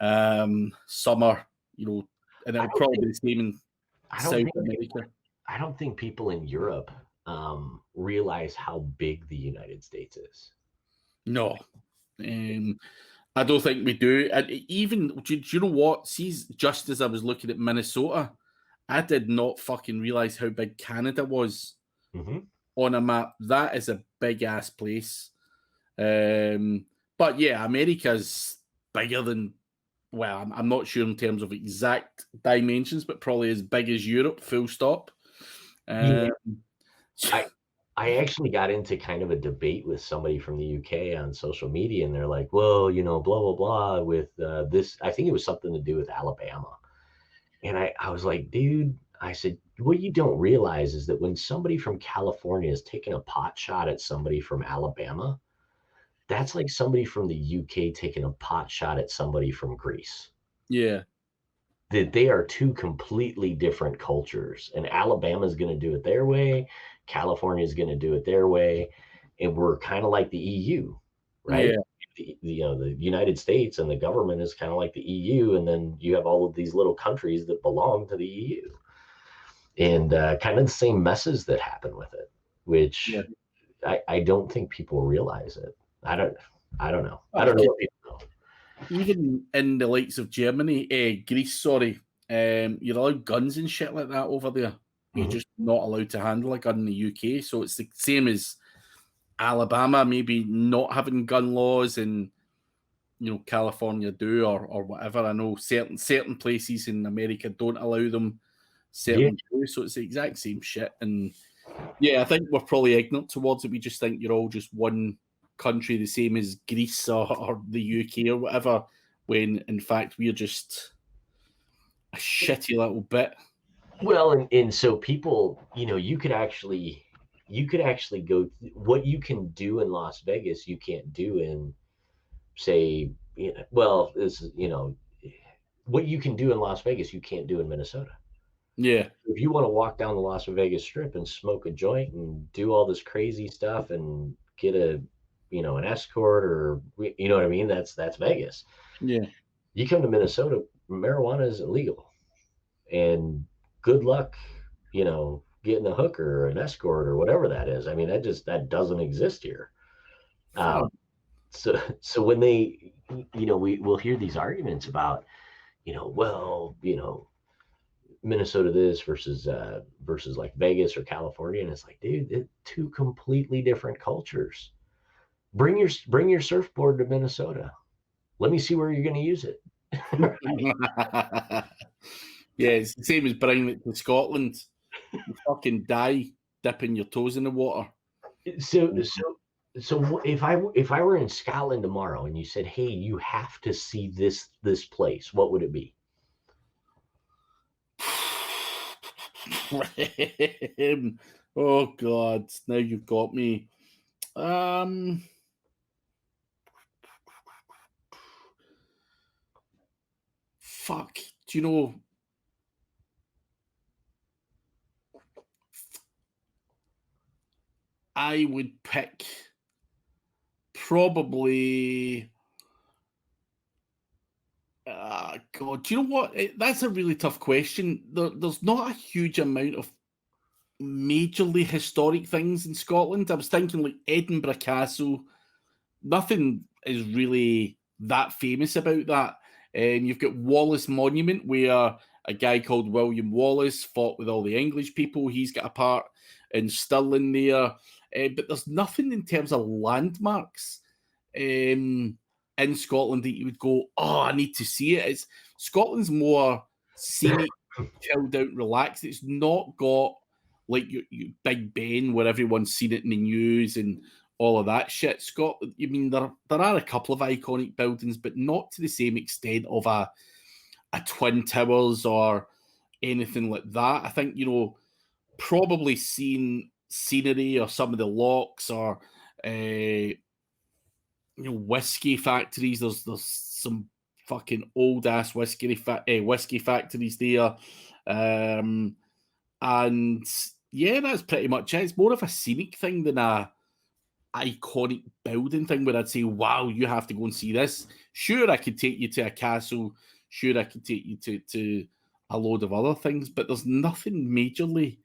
summer. And I it'll don't probably think be the same in I don't South think America. I don't think people in Europe realize how big the United States is. No, um, I don't think we do. And even do you know what? See, just as I was looking at Minnesota, I did not fucking realize how big Canada was Hmm. on a map. That is a big ass place. But yeah, America's bigger than. Well, I'm not sure in terms of exact dimensions, but probably as big as Europe. Full stop. Yeah. Um, I I actually got into kind of a debate with somebody from the UK on social media, and they're like, "Well, blah blah blah." With this, I think it was something to do with Alabama, and I was like, "Dude," I said, "What you don't realize is that when somebody from California is taking a pot shot at somebody from Alabama, that's like somebody from the UK taking a pot shot at somebody from Greece." yeah, That they are two completely different cultures, and Alabama's going to do it their way, California's going to do it their way, and we're kind of like the EU, right? yeah. The United States and the government is kind of like the EU, and then you have all of these little countries that belong to the EU, and kind of the same messes that happen with it, Yeah. which I don't think people realize it. I don't know. I Oh, don't know what people know. even in the likes of Germany, Greece, sorry, you're allowed guns and shit like that over there. You're Mhm. just not allowed to handle a gun in the UK. So it's the same as Alabama, maybe not having gun laws, and California do, or whatever. I know certain places in America don't allow them, Yeah. certain do. So it's the exact same shit. And yeah, I think we're probably ignorant towards it. We just think you're all just one country, the same as Greece or the UK or whatever, when in fact we're just a shitty little bit. Well, and so people, you could actually go what you can do in Las Vegas, you can't do in say, well, this is, what you can do in Las Vegas, you can't do in Minnesota. Yeah, If you want to walk down the Las Vegas Strip and smoke a joint and do all this crazy stuff and get an escort or you know what I mean, that's Vegas. yeah. You come to Minnesota, marijuana is illegal. And good luck, getting a hooker or an escort or whatever that is. I mean, that doesn't exist here. Um, Fuck. so when we'll hear these arguments about, well, Minnesota this versus like Vegas or California, and it's like, dude, they're two completely different cultures. Bring your surfboard to Minnesota. Let me see where you're going to use it. Yeah, it's the same as bringing it to Scotland. you fucking die dipping your toes in the water. So if I were in Scotland tomorrow and you said, "Hey, you have to see this place," what would it be? Oh God! Now you've got me. Fuck. Do you know? I would pick probably. God, do you know what? That's a really tough question. There's not a huge amount of majorly historic things in Scotland. I was thinking like Edinburgh Castle. Nothing is really that famous about that. And you've got Wallace Monument, where a guy called William Wallace fought with all the English people. He's got a part in Stirling there. But there's nothing in terms of landmarks in Scotland that you would go, oh, I need to see it. Scotland's more scenic, chilled out, relaxed. It's not got like your Big Ben where everyone's seen it in the news and all of that shit. Scotland, I mean, there are a couple of iconic buildings, but not to the same extent of a Twin Towers or anything like that. I think, probably seen scenery or some of the locks or whiskey factories. There's some fucking old ass whiskey factories there, and yeah, that's pretty much it. It's more of a scenic thing than a iconic building thing where I'd say, wow, you have to go and see this. Sure, I could take you to a castle. Sure, I could take you to a load of other things, but there's nothing majorly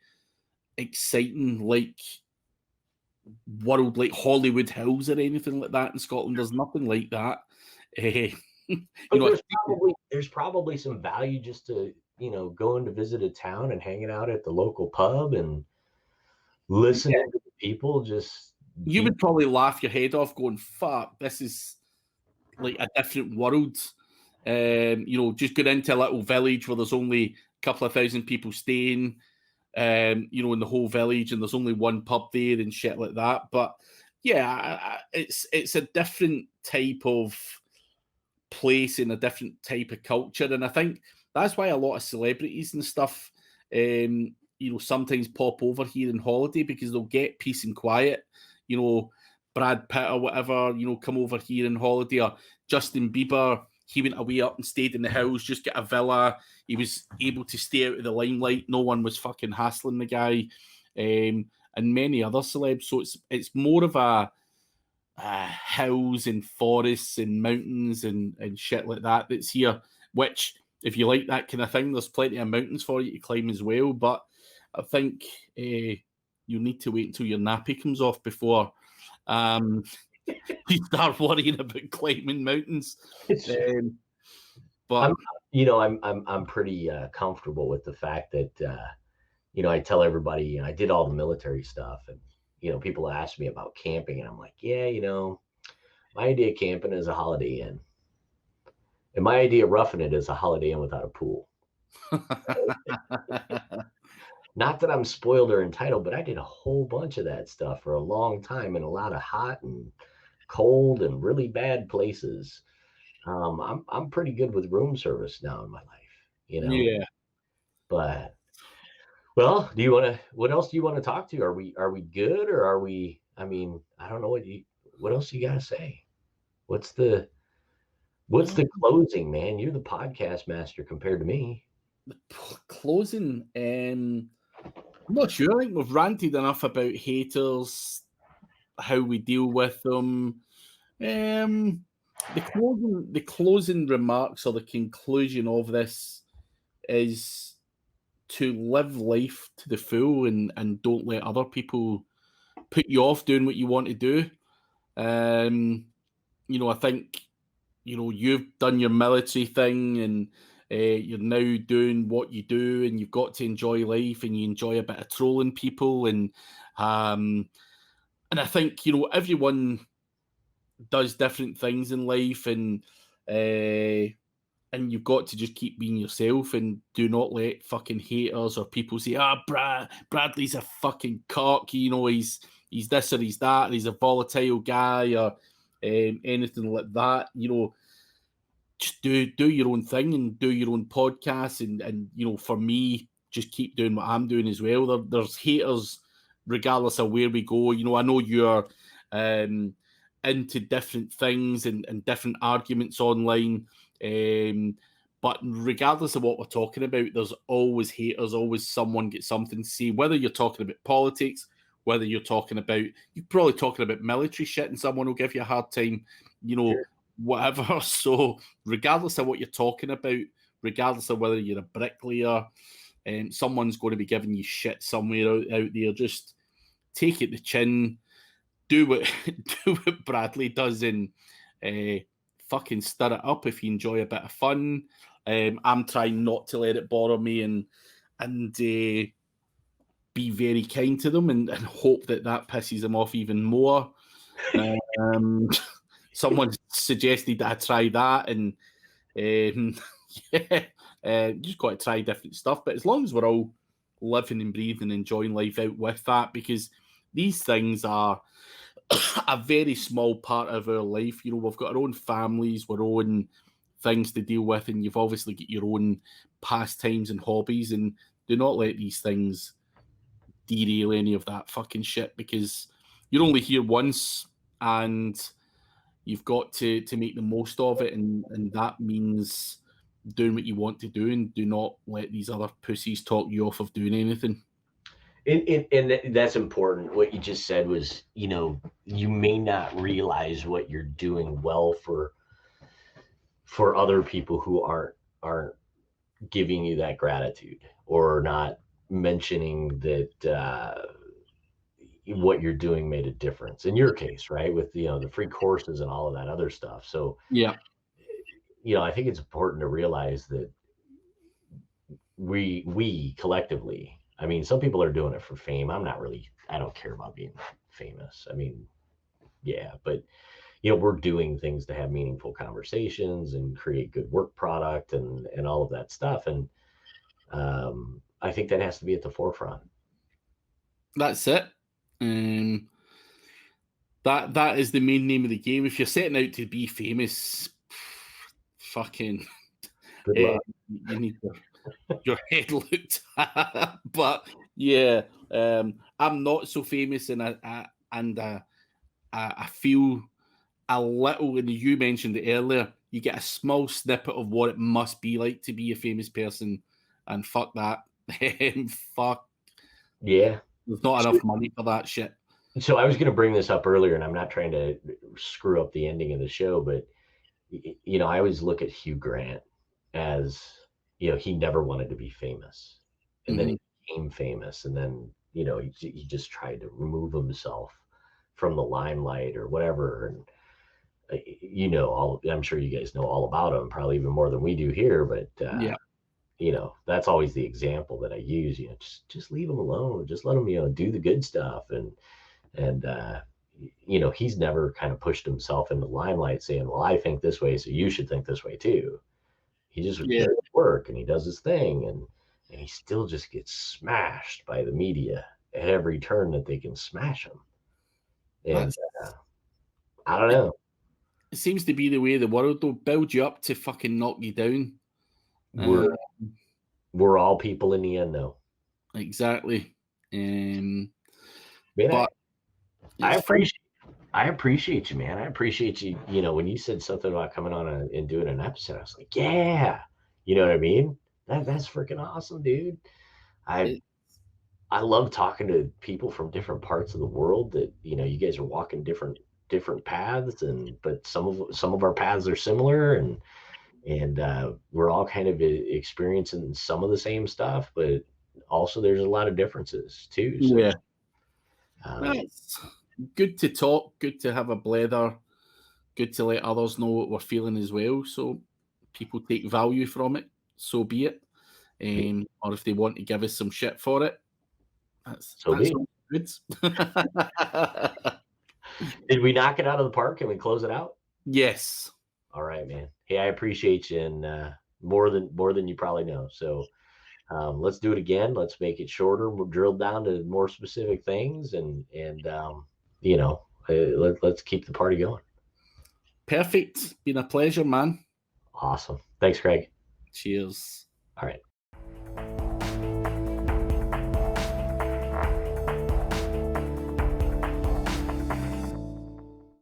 exciting like like Hollywood Hills or anything like that in Scotland. There's nothing like that. But there's probably some value just to going to visit a town and hanging out at the local pub and listening to the people. You would probably laugh your head off going, fuck, this is like a different world. Just going into a little village where there's only a couple of thousand people staying, in the whole village, and there's only one pub there and shit like that. But yeah, it's a different type of place and a different type of culture. And I think that's why a lot of celebrities and stuff, sometimes pop over here on holiday because they'll get peace and quiet. Brad Pitt or whatever, come over here on holiday, or Justin Bieber, he went away up and stayed in the house, just get a villa. He was able to stay out of the limelight. No one was fucking hassling the guy, and many other celebs. So it's more of a hills and forests and mountains and shit like that that's here, which if you like that kind of thing, there's plenty of mountains for you to climb as well. But I think you need to wait until your nappy comes off before you start worrying about climbing mountains. But I'm pretty comfortable with the fact that I tell everybody I did all the military stuff, and people ask me about camping, and I'm like, yeah, my idea of camping is a Holiday Inn, and my idea of roughing it is a Holiday Inn without a pool. Not that I'm spoiled or entitled, but I did a whole bunch of that stuff for a long time in a lot of hot and cold and really bad places. I'm pretty good with room service now in my life, Yeah. But well, what else do you want to talk to? Are we good, or are we? I mean, I don't know what else you gotta say. What's the closing, man? You're the podcast master compared to me. The closing, I'm not sure. I think we've ranted enough about haters, how we deal with them. The closing remarks or the conclusion of this is to live life to the full and don't let other people put you off doing what you want to do. I think, you've done your military thing and you're now doing what you do, and you've got to enjoy life, and you enjoy a bit of trolling people. And I think, everyone does different things in life, and and you've got to just keep being yourself and do not let fucking haters or people say, Bradley's a fucking cock, you know, he's this or he's that, or he's a volatile guy, or anything like that. You know, just do your own thing and do your own podcast, and you know, for me, just keep doing what I'm doing as well. There's haters regardless of where we go. You know, I know you're into different things and different arguments online. But regardless of what we're talking about, there's always haters, always someone gets something to say, whether you're talking about politics, whether you're probably talking about military shit and someone will give you a hard time, you know, Sure. whatever. So regardless of what you're talking about, regardless of whether you're a bricklayer, someone's going to be giving you shit somewhere out there. Just take it the chin, do what Bradley does, and fucking stir it up if you enjoy a bit of fun. I'm trying not to let it bother me and be very kind to them and hope that pisses them off even more. Someone suggested that I try that, and yeah, you just got to try different stuff. But as long as we're all living and breathing and enjoying life out with that, because these things are a very small part of our life. You know, we've got our own families, our own things to deal with, and you've obviously got your own pastimes and hobbies, and do not let these things derail any of that fucking shit, because you're only here once and you've got to make the most of it, and that means doing what you want to do, and do not let these other pussies talk you off of doing anything. And that's important. What you just said was, you know, you may not realize what you're doing well for other people who aren't giving you that gratitude, or not mentioning that what you're doing made a difference in your case, right? With, you know, the free courses and all of that other stuff. So, Yeah. you know, I think it's important to realize that we collectively, I mean, some people are doing it for fame. I don't care about being famous. I mean, yeah, but you know, we're doing things to have meaningful conversations and create good work product and all of that stuff. And I think that has to be at the forefront. That's it. That is the main name of the game. If you're setting out to be famous, fucking, Good luck. you need your head looked at. But yeah, I'm not so famous, and I feel a little. And you mentioned it earlier. You get a small snippet of what it must be like to be a famous person, and fuck that. Fuck, Yeah. there's not enough money for that shit. So I was going to bring this up earlier, and I'm not trying to screw up the ending of the show, but you know, I always look at Hugh Grant as, you know, he never wanted to be famous, and then he became famous, and then, you know, he just tried to remove himself from the limelight or whatever. And you know, I'm sure you guys know all about him, probably even more than we do here. But Yeah. you know, that's always the example that I use. You know, just leave him alone, just let him, you know, do the good stuff. And you know, he's never kind of pushed himself into the limelight saying, well, I think this way, so you should think this way too. He just does his work and he does his thing, and he still just gets smashed by the media at every turn that they can smash him. And I don't know. It seems to be the way of the world. They'll build you up to fucking knock you down. We're all people in the end, though. Exactly. Man, But I appreciate you, man. I appreciate you. You know, when you said something about coming on and doing an episode, I was like, yeah, you know what I mean? That's freaking awesome, dude. I love talking to people from different parts of the world that, you know, you guys are walking different paths, but some of our paths are similar, and we're all kind of experiencing some of the same stuff, but also there's a lot of differences too. So, yeah, it's good to talk, good to have a blether, good to let others know what we're feeling as well, so people take value from it, so be it. Or if they want to give us some shit for it, that's good. Did we knock it out of the park? Can we close it out? Yes. All right, man. Hey, I appreciate you, and more than you probably know. So let's do it again. Let's make it shorter. We'll drill down to more specific things, and let's keep the party going. Perfect. Been a pleasure, man. Awesome. Thanks, Craig. Cheers. All right.